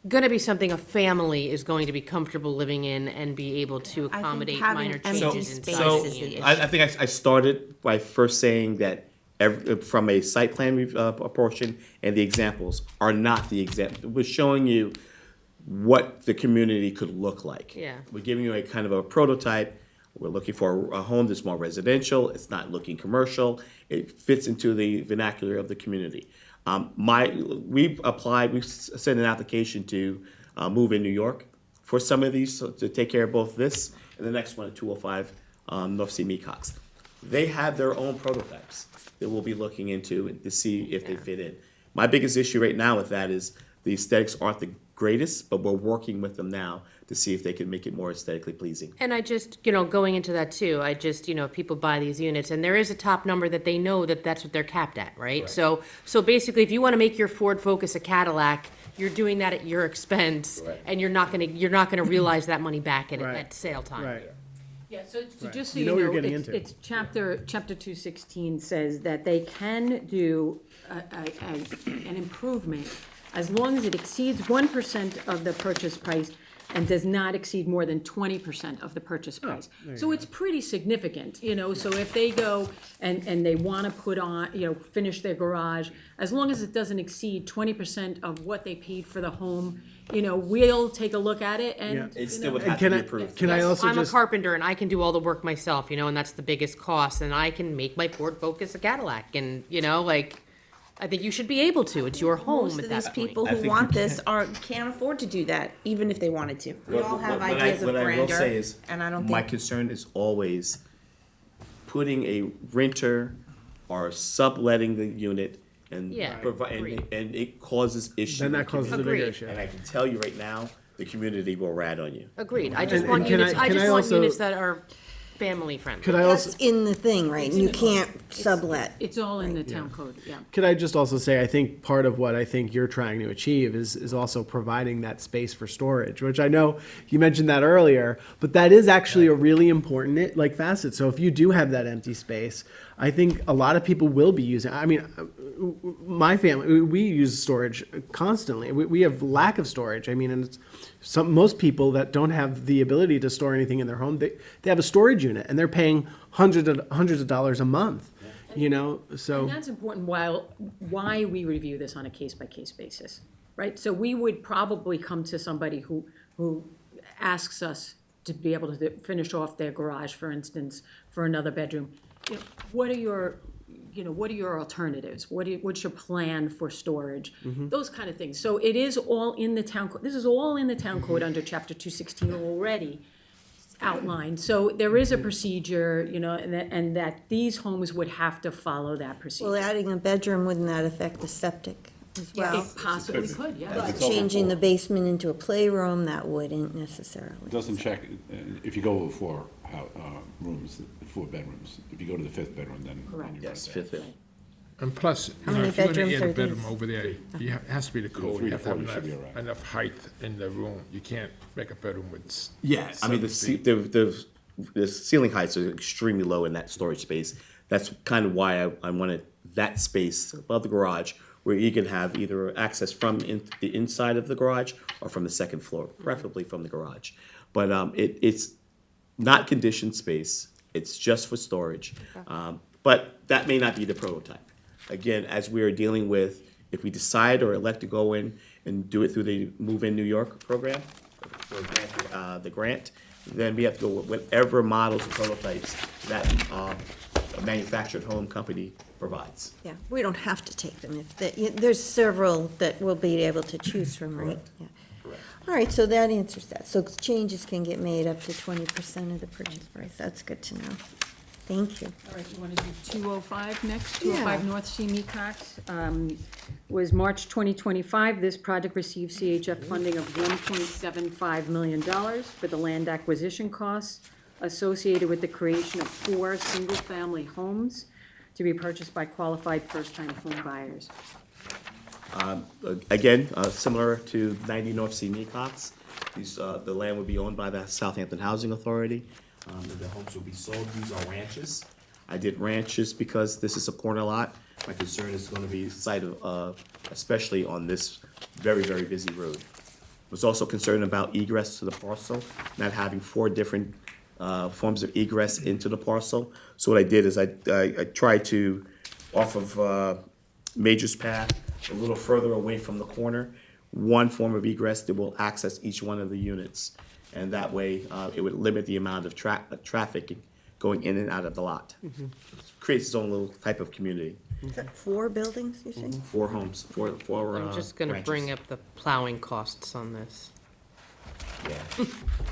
going to be something a family is going to be comfortable living in and be able to accommodate having minor empty changes space inside is the the unit. issue. I think I started by first saying that from a site plan portion, and the examples are not the example. We're showing you what the community could look like. Yeah. We're giving you a kind of a prototype. We're looking for a home that's more residential. It's not looking commercial. It fits into the vernacular of the community. We sent an application to Move in New York for some of these, so to take care of both this and the next one at 205 North Sea Mecox. They have their own prototypes that we'll be looking into to see if they fit in. My biggest issue right now with that is the aesthetics aren't the greatest, but we're working with them now to see if they can make it more aesthetically pleasing. And I just, going into that too, if people buy these units, and there is a top number that they know that that's what they're capped at, right? So basically, if you want to make your Ford Focus a Cadillac, you're doing that at your expense, and you're not gonna realize that money back at sale time. Right. Yeah, so just so You you know what know, you're getting it's, into. it's chapter 216 says that they can do an improvement as long as it exceeds 1% of the purchase price and does not exceed more than 20% of the purchase price. So it's pretty significant, so if they go and they wanna put on, finish their garage, as long as it doesn't exceed 20% of what they paid for the home, we'll take a look at it and. It still would And have to can be I, approved. can I also I'm a just, carpenter and I can do all the work myself, and that's the biggest cost, and I can make my Ford Focus a Cadillac, and, I think you should be able to. It's your home Most at of these that point. people I who think you want this can't afford to do that, even if they wanted to. We all have ideas of What I will say grandeur, is, and I don't my think, concern is always putting a renter or subletting the unit and Yeah, agreed. and it causes issues. then in that the causes a community. bigger Agreed. issue. And I can tell you right now, the community will rat on you. Agreed. I just And- want and can units, I- I can just I want also- units that are family friendly. could I also, That's in the thing, right? You can't sublet. It's all in the town code, yeah. could I just also say, I think part of what I think you're trying to achieve is also providing that space for storage, which I know you mentioned that earlier, but that is actually a really important facet. So if you do have that empty space, I think a lot of people will be using, my family, we use storage constantly. We have lack of storage. And it's most people that don't have the ability to store anything in their home, they have a storage unit and they're paying hundreds of dollars a month, so. And that's important why we review this on a case-by-case basis, right? So we would probably come to somebody who asks us to be able to finish off their garage, for instance, for another bedroom. What are your alternatives? What's your plan for storage? Those kind of things. So it is all in the town code. This is all in the town code under chapter 216 already outlined. So there is a procedure, and that these homes would have to follow that Well, procedure. adding a bedroom, wouldn't that affect the septic as well? It possibly could, yeah. But changing the basement into a playroom, that wouldn't necessarily. Doesn't check, if you go for rooms, 4 bedrooms, if you go to the 5th bedroom, then. Correct. you're Yes, right there. fifth bedroom. And plus, many if you're gonna bedrooms add a are bedroom these? over there, it has to be the code, 3 you to have to have 4 should be all right. enough height in the room. You can't make a bedroom with. Yeah, I mean, the ceiling heights are extremely low in that storage space. That's kind of why I wanted that space above the garage where you can have either access from the inside of the garage or from the second floor, preferably from the garage. But it's not conditioned space, it's just for storage. But that may not be the prototype. Again, as we are dealing with, if we decide or elect to go in and do it through the Move in New York program, or the grant, then we have to go with whatever models and prototypes that a manufactured home company provides. Yeah, we don't have to take them there's several that we'll be able to choose from, right? Yeah. Correct. All right, so that answers that. So changes can get made up to 20% of the purchase price. That's good to know. Thank you. All right, you want to do 205 next? Yeah. 205 North Sea Mecox. Was March 2025. This project received CHF funding of $1.75 million for the land acquisition costs associated with the creation of 4 single-family homes to be purchased by qualified first-time home buyers. Again, similar to 90 North Sea Mecox, the land would be owned by the Southampton Housing Authority. The homes will be sold. These are ranches. I did ranches because this is a corner lot. My concern is gonna be site of, especially on this very, very busy road. Was also concerned about egress to the parcel, not having 4 different forms of egress into the parcel. So what I did is I tried to, off of Major's Path, a little further away from the corner, one form of egress that will access each one of the units. And that way, it would limit the amount of traffic going in and out of the lot. Creates its own little type of community. Is that 4 buildings, you say? 4 homes, 4 I'm just gonna ranches. bring up the plowing costs on this. Yeah,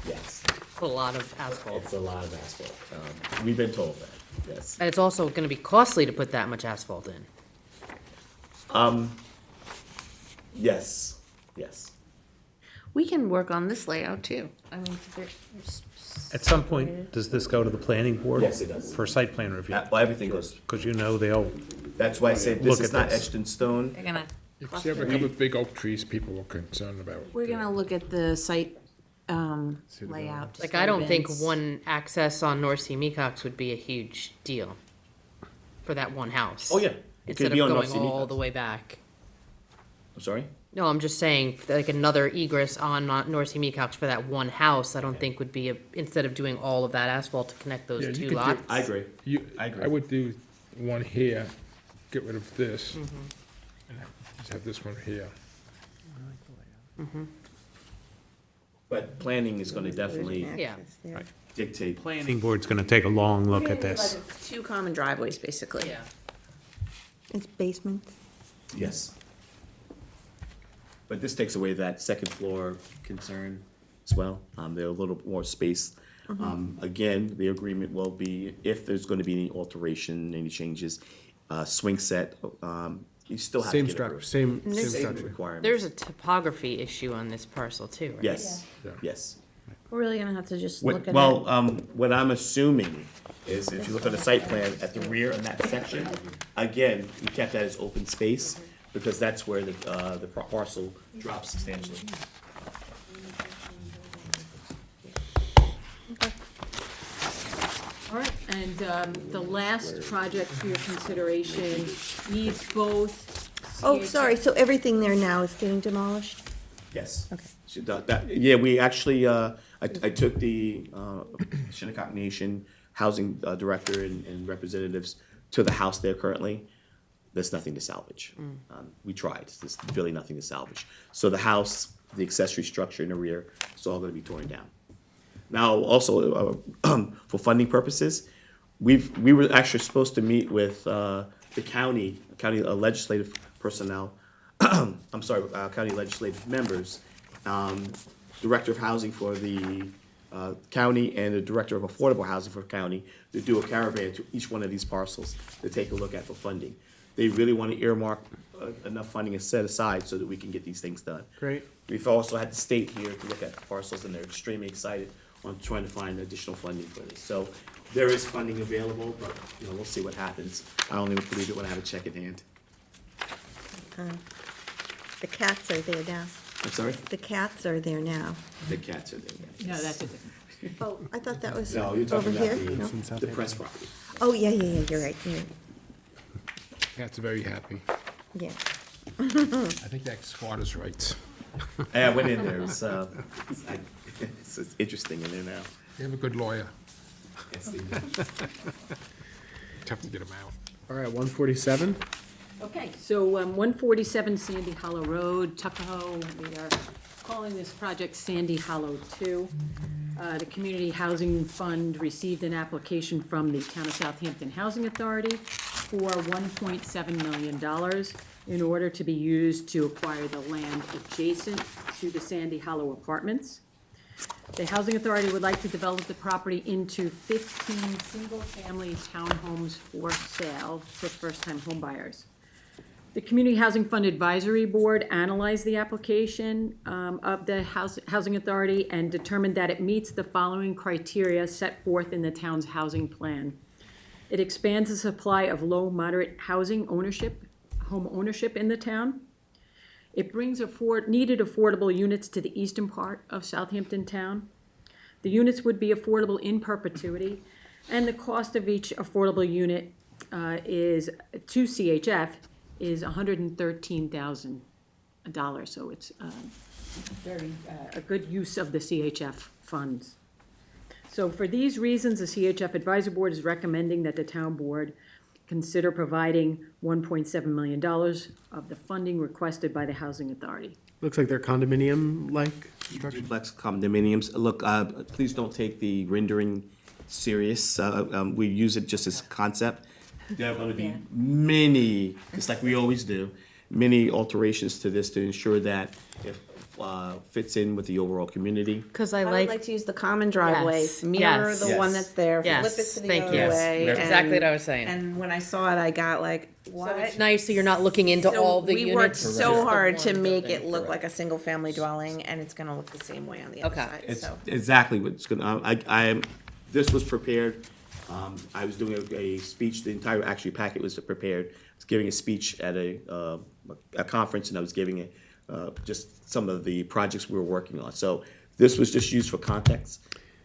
yes. A lot of asphalt. It's a lot of asphalt. We've been told that, yes. And it's also gonna be costly to put that much asphalt in. Yes, yes. We can work on this layout too. I mean, there's. At some point, does this go to the planning board? Yes, it does. For site plan review? Well, everything goes, Because you know they'll, that's why I said this Look is at not this. etched in stone. They're gonna. Because you have a couple of big oak trees people were concerned about. We're gonna look at the site layout. Like, I don't think disturbance. one access on North Sea Mecox would be a huge deal for that one house. Oh, yeah. It could Instead be of on going North Sea all Mecox. the way back. I'm sorry? No, I'm just saying, like, another egress on North Sea Mecox for that one house, I don't think would be, instead of doing all of that asphalt to connect Yeah, those you 2 could do- lots. I agree. I agree. I would do one here, get rid of this, and just have this one here. But planning is gonna definitely Yeah. Access there. dictate. planning board's gonna take a long look at this. 2 common driveways, basically. Yeah. It's basements. Yes. But this takes away that second floor concern as well. They're a little more space. Again, the agreement will be, if there's gonna be any alteration, any changes, swing set, you still have to Same get structure, approved. same There's- structure. Requirements. There's a topography issue on this parcel too, right? Yes, Yeah. yes. We're really gonna have to just What- look at it. Well, what I'm assuming is if you look at the site plan at the rear in that section, again, we kept that as open space because that's where the parcel drops substantially. All right, and the last project for your consideration needs both. Oh, sorry, so everything there now is getting demolished? Yes. Okay. So yeah, we actually, I took the Shinnecock Nation Housing Director and representatives to the house there currently. There's nothing to salvage. We tried, there's really nothing to salvage. So the house, the accessory structure in the rear, it's all gonna be torn down. Now, also, for funding purposes, we were actually supposed to meet with the county legislative personnel, I'm sorry, county legislative members, Director of Housing for the county and the Director of Affordable Housing for county to do a caravan to each one of these parcels to take a look at for funding. They really want to earmark enough funding and set aside so that we can get these things done. Great. We've also had the state here to look at the parcels, and they're extremely excited on trying to find additional funding for this. So there is funding available, but, we'll see what happens. I don't even believe it when I have a check in hand. The cats are there now. I'm sorry? The cats are there now. The cats are there. No, that's it. Oh, I thought that was No, you're over talking about here. No? the press property. Oh, yeah, you're right, you're right. Cats are very happy. Yeah. I think that squatter's rights. I went in there, it's interesting in there now. You have a good lawyer. Yes, they do. Tough to get him out. All right, 147. Okay, so 147 Sandy Hollow Road, Tuckahoe, we are calling this project Sandy Hollow 2. The Community Housing Fund received an application from the Town of Southampton Housing Authority for $1.7 million in order to be used to acquire the land adjacent to the Sandy Hollow Apartments. The Housing Authority would like to develop the property into 15 single-family townhomes for sale to first-time homebuyers. The Community Housing Fund Advisory Board analyzed the application of the Housing Authority and determined that it meets the following criteria set forth in the town's housing plan. It expands the supply of low, moderate housing ownership, home ownership in the town. It brings needed affordable units to the eastern part of Southampton town. The units would be affordable in perpetuity, and the cost of each affordable unit is, to CHF, is $113,000. So it's very, a good use of the CHF funds. So for these reasons, the CHF Advisory Board is recommending that the town board consider providing $1.7 million of the funding requested by the Housing Authority. Looks like they're condominium-like structure. Duplex condominiums. Look, please don't take the rendering serious. We use it just as concept. There are going to be many, just like we always do, many alterations to this to ensure that it fits in with the overall community. Because I would like to use the common driveway, Yes, mirror yes. the one that's there, flip it Yes, to the thank other you. way. That's exactly and- what I was saying. And when I saw it, I got like, what? It's nice, so you're not looking into So all the we units. worked Just so the hard to one make building. it look like a single-family dwelling, and it's gonna look the same way on the other Okay. side, It's so. exactly what's gonna, this was prepared, I was doing a speech, the entire actually packet was prepared. I was giving a speech at a conference, and I was giving it, just some of the projects we were working on. So this was just used for context.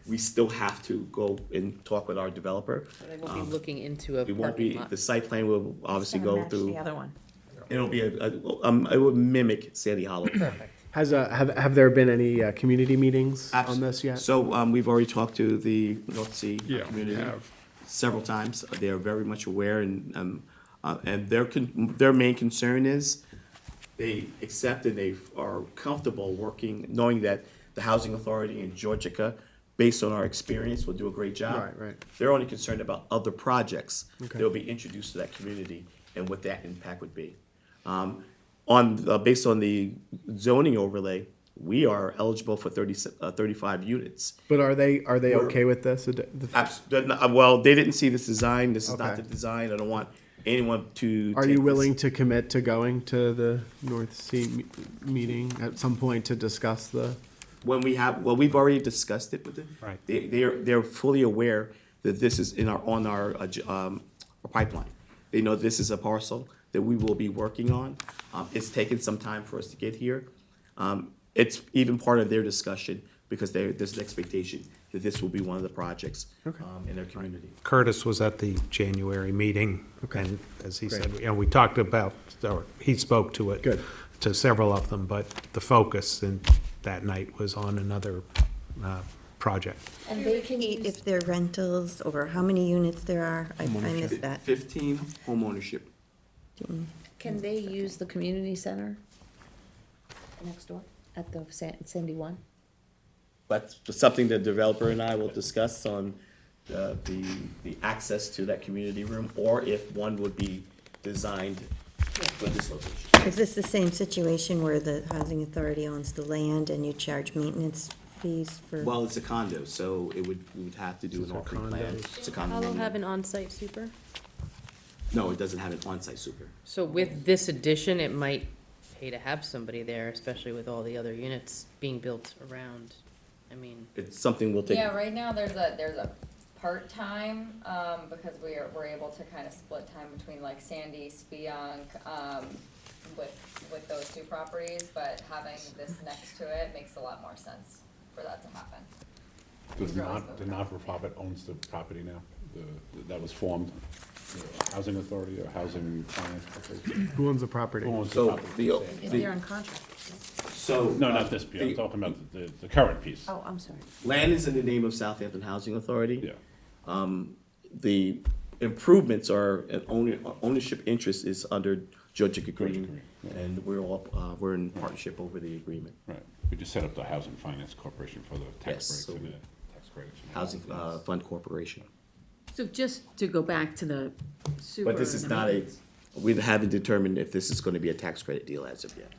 We still have to go and talk with our developer. They won't be looking into a It won't be, parking lot. the site plan will obviously Gonna go match through, the other one. it'll be it will mimic Sandy Hollow. Have there been any community meetings on this yet? So, we've already talked to the North Sea Yeah, we community have. several times. They are very much aware, and their main concern is they accept and they are comfortable working, knowing that the Housing Authority in Georgia, based on our experience, will do a great job. Right. They're only concerned about other projects Okay. that will be introduced to that community and what that impact would be. Based on the zoning overlay, we are eligible for 35 units. But are they okay with this? Well, they didn't see this design. This is not Okay. the design. I don't want anyone to. Are take you this. willing to commit to going to the North Sea meeting at some point to discuss the? We've already discussed it with them. Right. They're fully aware that this is on our pipeline. They know this is a parcel that we will be working on. It's taken some time for us to get here. It's even part of their discussion because there's an expectation that this will be one of the projects in their community. Curtis was at the January meeting, and as he said, we talked about, or he spoke to it. Good. To several of them, but the focus that night was on another project. And they can If they're rentals, or how many units there are, I missed that. 15 home ownership. Can they use the community center next door at the Sandy one? That's something the developer and I will discuss on the access to that community room, or if one would be designed for this location. Is this the same situation where the Housing Authority owns the land and you charge maintenance fees for? Well, it's a condo, so we would have to do an alternate plan. It's a Hollow have condominium. an on-site super? No, it doesn't have an on-site super. So with this addition, it might pay to have somebody there, especially with all the other units being built around. I mean, It's something we'll take. Yeah, right now there's a part-time, because we're able to kind of split time between like Sandy, Spionk, with those two properties, but having this next to it makes a lot more sense for that to happen. The not-for-profit owns the property now, that was formed, the Housing Authority or Housing Finance Corporation. Who owns the property? Who owns the So property? If they're on contract. So. No, not this piece, I'm talking about the current piece. Oh, I'm sorry. Land is in the name of Southampton Housing Authority. Yeah. The improvements are, ownership interest is under Georgia Green, and we're in partnership over the agreement. Right, we just set up the Housing Finance Corporation for the tax Yes, breaks so and the tax credits. Housing Fund Corporation. So just to go back to the sewer. But this is and the not maintenance. we haven't determined if this is gonna be a tax credit deal as of yet.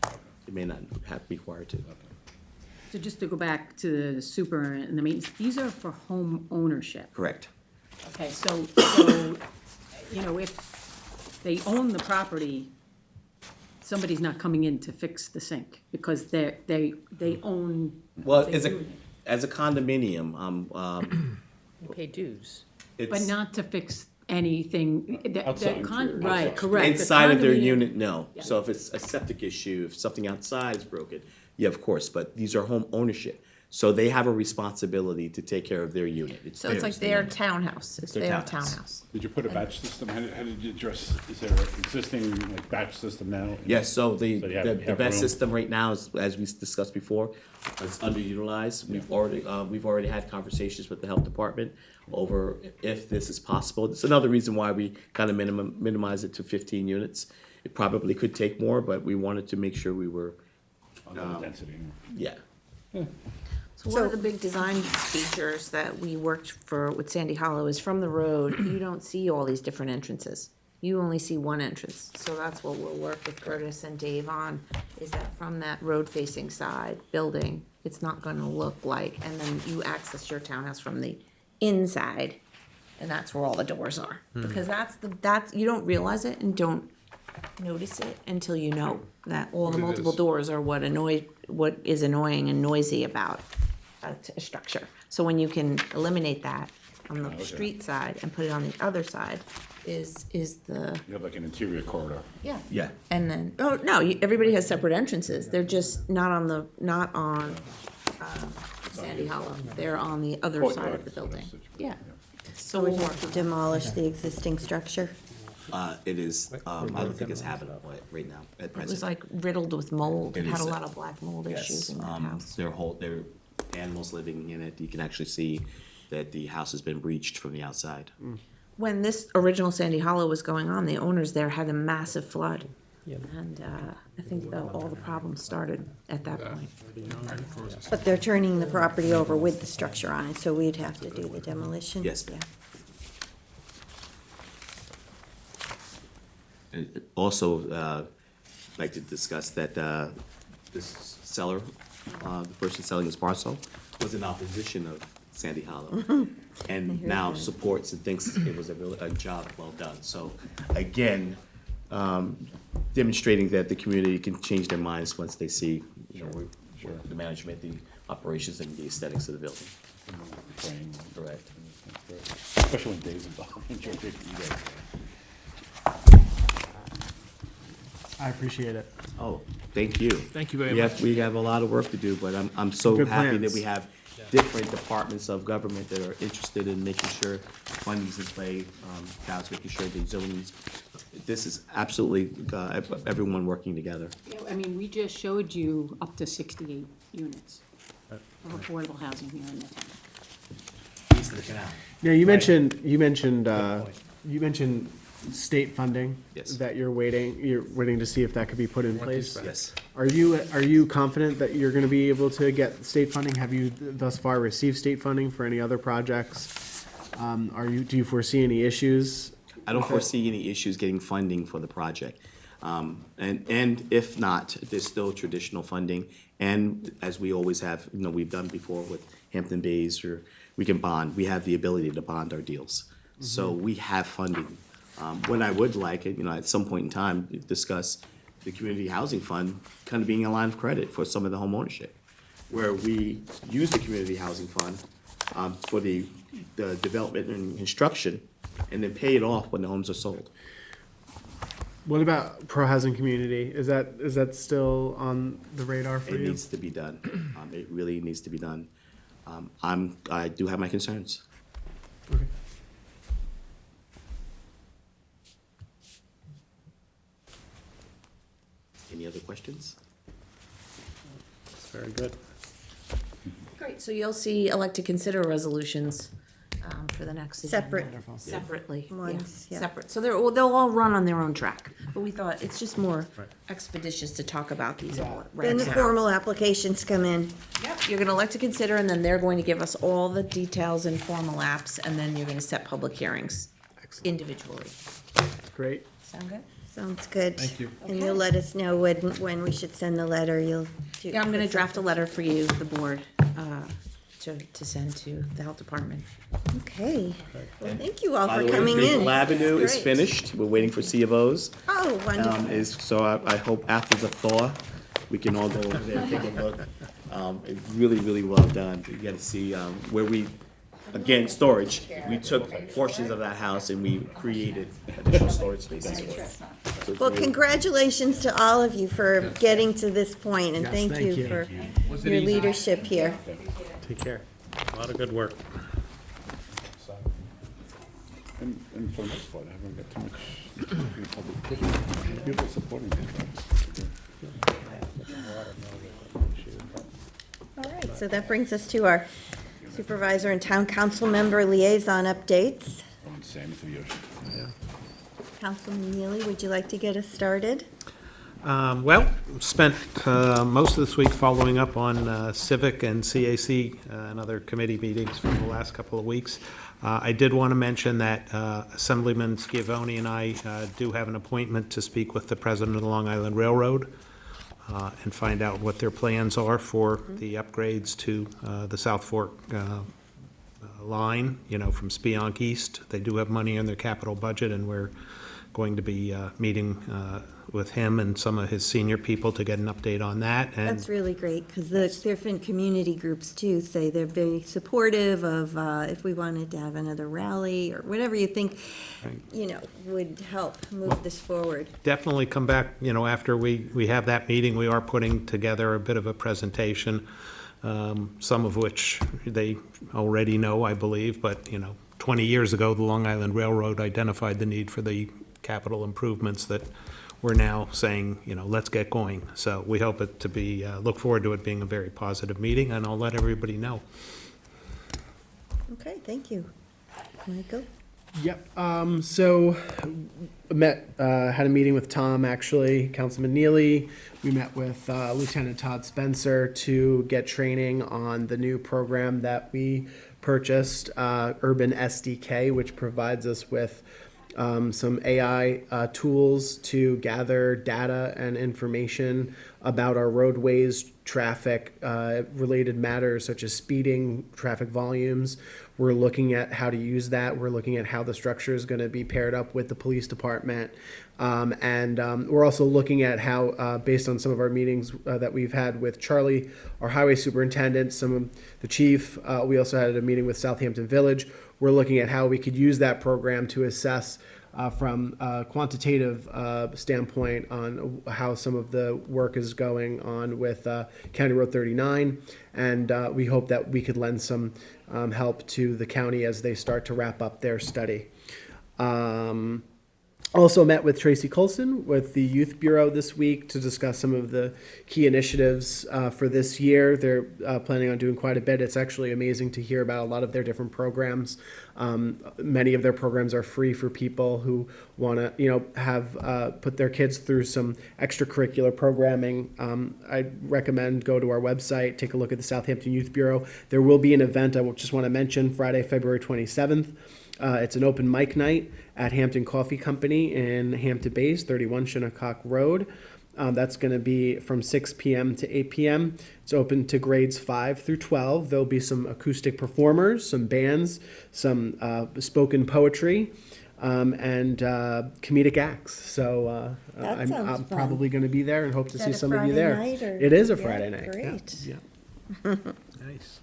It may not be required to. So just to go back to the super and the maintenance, these are for home ownership. Correct. Okay, so, you know, if they own the property, somebody's not coming in to fix the sink because they own. Well, the as unit. a condominium, you pay dues. But it's not to fix anything, Outside. right, Outside. correct. The inside of their condominium- unit, no. Yeah. So if it's a septic issue, if something outside is broken, yeah, of course, but these are home ownership. So they have a responsibility to take care of their unit. So it's like their townhouse, it's Their their townhouse. townhouse. Did you put a batch system? How did you address, is there an existing like batch system now? Yes, so the, So you have- the, you the have best room? system right now is, as we discussed before, it's underutilized. We've already had conversations with the health department over if this is possible. It's another reason why we kind of minimize it to 15 units. It probably could take more, but we wanted to make sure we were, On the density. yeah. So one of the big design features that we worked for with Sandy Hollow is from the road, you don't see all these different entrances. You only see one entrance, so that's what we'll work with Curtis and Dave on, is that from that road-facing side building, it's not gonna look like, and then you access your townhouse from the inside, and that's where all the doors are. Because that's, you don't realize it and don't notice it until you know that all the What it multiple is. doors are what is annoying and noisy about a structure. So when you can eliminate that on the street side and put it on the other side is the, You have like an interior corridor. yeah. Yeah. And then, oh, no, everybody has separate entrances. They're just not on Sandy Hollow. They're on the other side of the building. Yeah. So we'd have to demolish the existing structure? It is, I don't think it's habitable right now at It present. was like riddled with mold. It It had a is, lot of black mold issues Yes, in that house. there are animals living in it. You can actually see that the house has been breached from the outside. When this original Sandy Hollow was going on, the owners there had a massive flood. And I think all the problems started at that point. But they're turning the property over with the structure on it, so we'd have to do the demolition? Yes. Yeah. Also, I'd like to discuss that this seller, the person selling this parcel, was in opposition of Sandy Hollow. And now supports and thinks it was a job well done. So again, demonstrating that the community can change their minds once they see, the management, the operations, and the aesthetics of the building. Correct. Especially when Dave's involved. Enjoy taking you guys. I appreciate it. Oh, thank you. Thank you very much. We have a lot of work to do, but I'm so Good happy that plans. we have different departments of government that are interested in making sure funding's in play, God's making sure the zoning's, this is absolutely, everyone working together. Yeah, I mean, we just showed you up to 68 units of affordable housing here in the town. East of the canal. Yeah, you mentioned state funding. Yes. That you're waiting to see if that could be put in place. Yes. Are you confident that you're gonna be able to get state funding? Have you thus far received state funding for any other projects? Do you foresee any issues? I don't foresee any issues getting funding for the project. And if not, there's still traditional funding. And as we always have, we've done before with Hampton Bays, or we can bond, we have the ability to bond our deals. So we have funding. What I would like, at some point in time, discuss the community housing fund kind of being a line of credit for some of the home ownership, where we use the community housing fund for the development and construction, and then pay it off when the homes are sold. What about pro-housing community? Is that still on the radar for It you? needs to be done. It really needs to be done. I do have my concerns. Okay. Any other questions? That's very good. Great, so you'll see elect to consider resolutions for the next agenda. Separate. Separately, Ones, yeah. separate. So they'll all run on their own track. But we thought it's just more expeditious to talk about these all at Then the once. formal applications come in. Yep, you're gonna elect to consider, and then they're going to give us all the details and formal apps, and then you're gonna set public hearings individually. Great. Sound good? Sounds good. Thank you. And you'll let us know when we should send the letter, Yeah, I'm gonna draft a letter for you, the board, to send to the health department. Okay. Well, thank you all By for the way, coming in. Maple Avenue is Great. finished. We're waiting for C of Os. Oh, wonderful. So I hope after the thaw, we can all go over there and take a look. It's really, really well done. You get to see where we, again, storage. We took portions of that house and we created additional storage spaces for it. So it's Well, really- congratulations to all of you for getting to this point, and Yes, thank thank you you. for Was it your easy? leadership here. Take care. A lot of good work. And for the most part, I haven't got too much public people supporting this. All right, so that brings us to our supervisor and town council member liaison updates. Same for you. Councilman Neely, would you like to get us started? Well, spent most of this week following up on Civic and CAC and other committee meetings from the last couple of weeks. I did want to mention that Assemblyman Schiavone and I do have an appointment to speak with the president of the Long Island Railroad and find out what their plans are for the upgrades to the South Fork line, from Spionk East. They do have money in their capital budget, and we're going to be meeting with him and some of his senior people to get an update on that. And That's really great, because the different community groups too say they're very supportive of if we wanted to have another rally or whatever you think, would help move this forward. definitely come back, after we have that meeting. We are putting together a bit of a presentation, some of which they already know, I believe, but, 20 years ago, the Long Island Railroad identified the need for the capital improvements that we're now saying, let's get going. So we hope it to be, look forward to it being a very positive meeting, and I'll let everybody know. Okay, thank you. Michael? Yep. So had a meeting with Tom, actually, Councilman Neely. We met with Lieutenant Todd Spencer to get training on the new program that we purchased, Urban SDK, which provides us with some AI tools to gather data and information about our roadways, traffic related matters such as speeding, traffic volumes. We're looking at how to use that. We're looking at how the structure is going to be paired up with the police department. And we're also looking at how, based on some of our meetings that we've had with Charlie, our highway superintendent, some of the chief, we also had a meeting with Southampton Village. We're looking at how we could use that program to assess from a quantitative standpoint on how some of the work is going on with County Road 39. And we hope that we could lend some help to the county as they start to wrap up their study. Also met with Tracy Colson with the Youth Bureau this week to discuss some of the key initiatives for this year. They're planning on doing quite a bit. It's actually amazing to hear about a lot of their different programs. Many of their programs are free for people who want to, have put their kids through some extracurricular programming. I recommend go to our website, take a look at the Southampton Youth Bureau. There will be an event I just want to mention Friday, February 27th. It's an open mic night at Hampton Coffee Company in Hampton Bays, 31 Shinnecock Road. That's going to be from 6 p.m. to 8 p.m. It's open to grades 5 through 12. There'll be some acoustic performers, some bands, some spoken poetry, and comedic acts. So That sounds I'm fun. probably going to be there and hope to Is see that a some of you Friday there. night, or- It is a Yeah, Friday night. great. Yeah. Nice.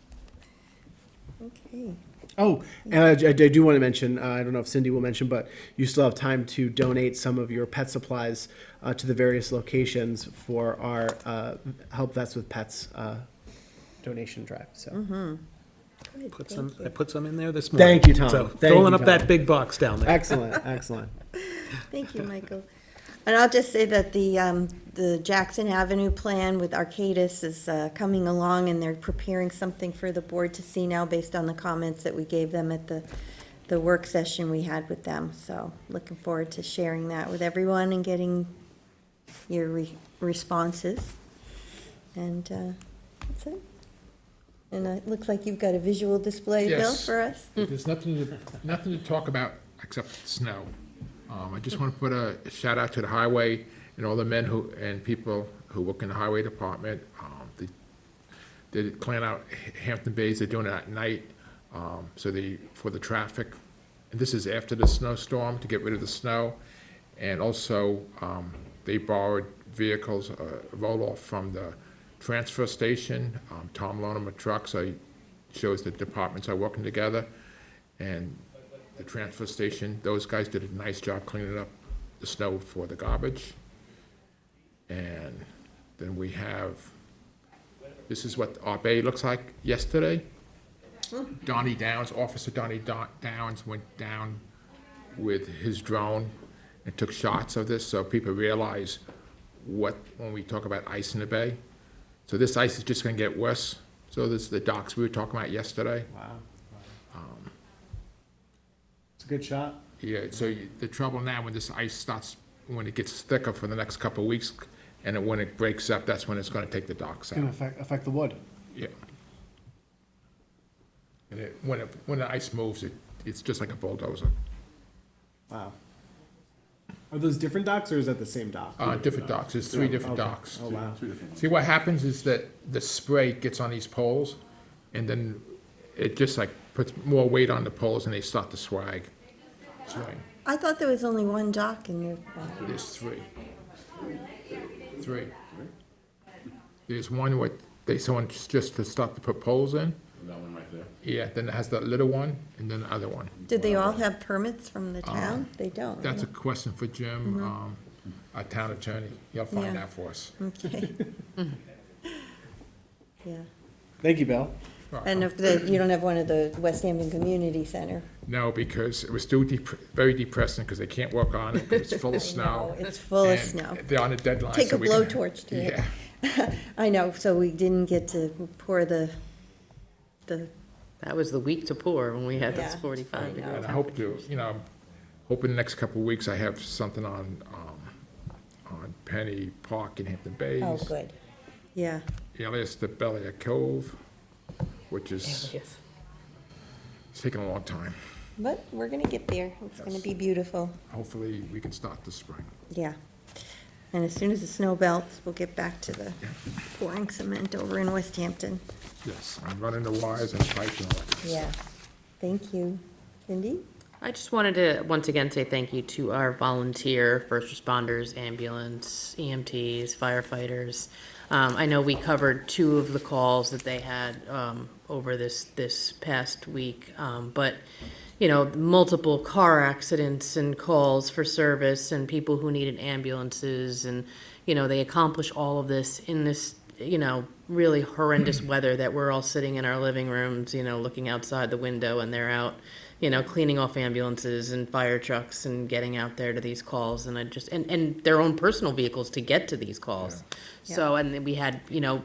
Okay. Oh, and I do want to mention, I don't know if Cindy will mention, but you still have time to donate some of your pet supplies to the various locations for our Help Vets with Pets donation drive. So Good, Put thank some, you. I put some in there this morning. Thank you, Tom. So Thank filling you, up Tom. that big box down there. Excellent, excellent. Thank you, Michael. And I'll just say that the Jackson Avenue plan with Arcadis is coming along, and they're preparing something for the board to see now based on the comments that we gave them at the work session we had with them. So looking forward to sharing that with everyone and getting your responses. And that's it. And it looks like you've got a visual display, Bill, Yes. for us. There's nothing to talk about except snow. I just want to put a shout out to the highway and all the men and people who work in the highway department. They plan out Hampton Bays. They're doing it at night, for the traffic. And this is after the snowstorm to get rid of the snow. And also, they borrowed vehicles, roll-off from the transfer station. Tom loaned them a truck, so he shows the departments are working together. And the transfer station, those guys did a nice job cleaning up the snow for the garbage. And then we have This is what our bay looks like yesterday. Donnie Downs, Officer Donnie Downs went down with his drone and took shots of this, so people realize when we talk about ice in the bay. So this ice is just gonna get worse. So this is the docks we were talking about yesterday. Wow. It's a good shot. Yeah, so the trouble now, when this ice starts, when it gets thicker for the next couple of weeks, and when it breaks up, that's when it's gonna take the docks It's gonna out. affect the wood. Yeah. And when the ice moves, it's just like a bulldozer. Wow. Are those different docks or is that the same dock? Different docks, there's 3 different Okay. docks. Oh, wow. See, what happens is that the spray gets on these poles, and then it just like puts more weight on the poles, and they start to swing. I thought there was only one dock in there. There's 3. 3. There's one where someone's just to start to put poles in. That one right there. Yeah, then it has that little one, and then the other one. Did they all have permits from the town? They don't. That's a right? question for Jim, our town attorney. He'll find Yeah. out for us. Okay. Yeah. Thank you, Bill. And if you don't have one at the West Hampton Community Center? No, because it was still very depressing, because they can't work on it, 'cause it's full of snow. It's full of and snow. They're on a deadline. Take so a we can- blowtorch to it. Yeah, I know, so we didn't get to pour the, That was the week to pour when we had those Yeah, 45 I know. degrees. and I hope to, I'm hoping the next couple of weeks I have something on Penny Park in Hampton Bays. oh, good. Yeah, Alias the Belia Cove, which is, Yes. it's taking a long time. but we're gonna get there. It's gonna be beautiful. Hopefully, we can start this spring. Yeah. And as soon as the snow melts, we'll get back to the pouring cement over in West Hampton. Yes, I'm running the wires and pipes and all that. Yeah. Thank you. Cindy? I just wanted to once again say thank you to our volunteer first responders, ambulance, EMTs, firefighters. I know we covered 2 of the calls that they had over this past week, but multiple car accidents and calls for service and people who needed ambulances, and they accomplish all of this in this really horrendous weather that we're all sitting in our living rooms, looking outside the window, and they're out cleaning off ambulances and fire trucks and getting out there to these calls, and and their own personal vehicles to get to these calls. Yeah. So, and then we had,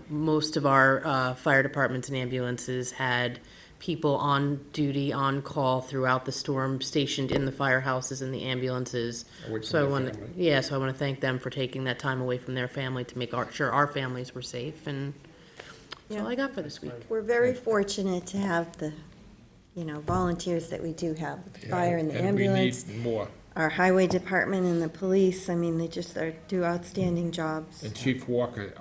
most of our fire departments and ambulances had people on duty, on call throughout the storm, stationed in the firehouses and the ambulances. Away from So I their want to, family. so I want to thank them for taking that time away from their family to make sure our families were safe, and that's all I got for this week. We're very fortunate to have the, volunteers that we do have, with the fire and the ambulance, And we need more. our highway department and the police. I mean, they just do outstanding jobs. And Chief Walker,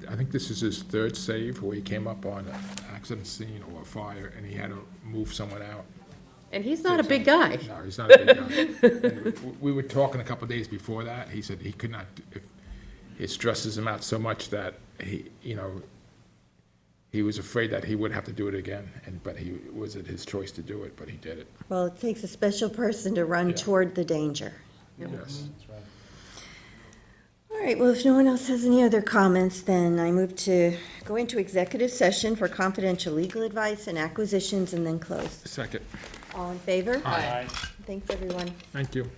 I think this is his 3rd save, where he came up on an accident scene or a fire, and he had to move someone out. And he's not a big guy. No, he's not a big guy. And we were talking a couple of days before that. He said he could not, it stresses him out so much that he was afraid that he would have to do it again. But he was it his choice to do it, but he did it. Well, it takes a special person to run Yeah. toward the danger. Yes. All right, well, if no one else has any other comments, then I move to go into executive session for confidential legal advice and acquisitions and then close. Second. All in favor? Aye. Thanks, everyone. Thank you.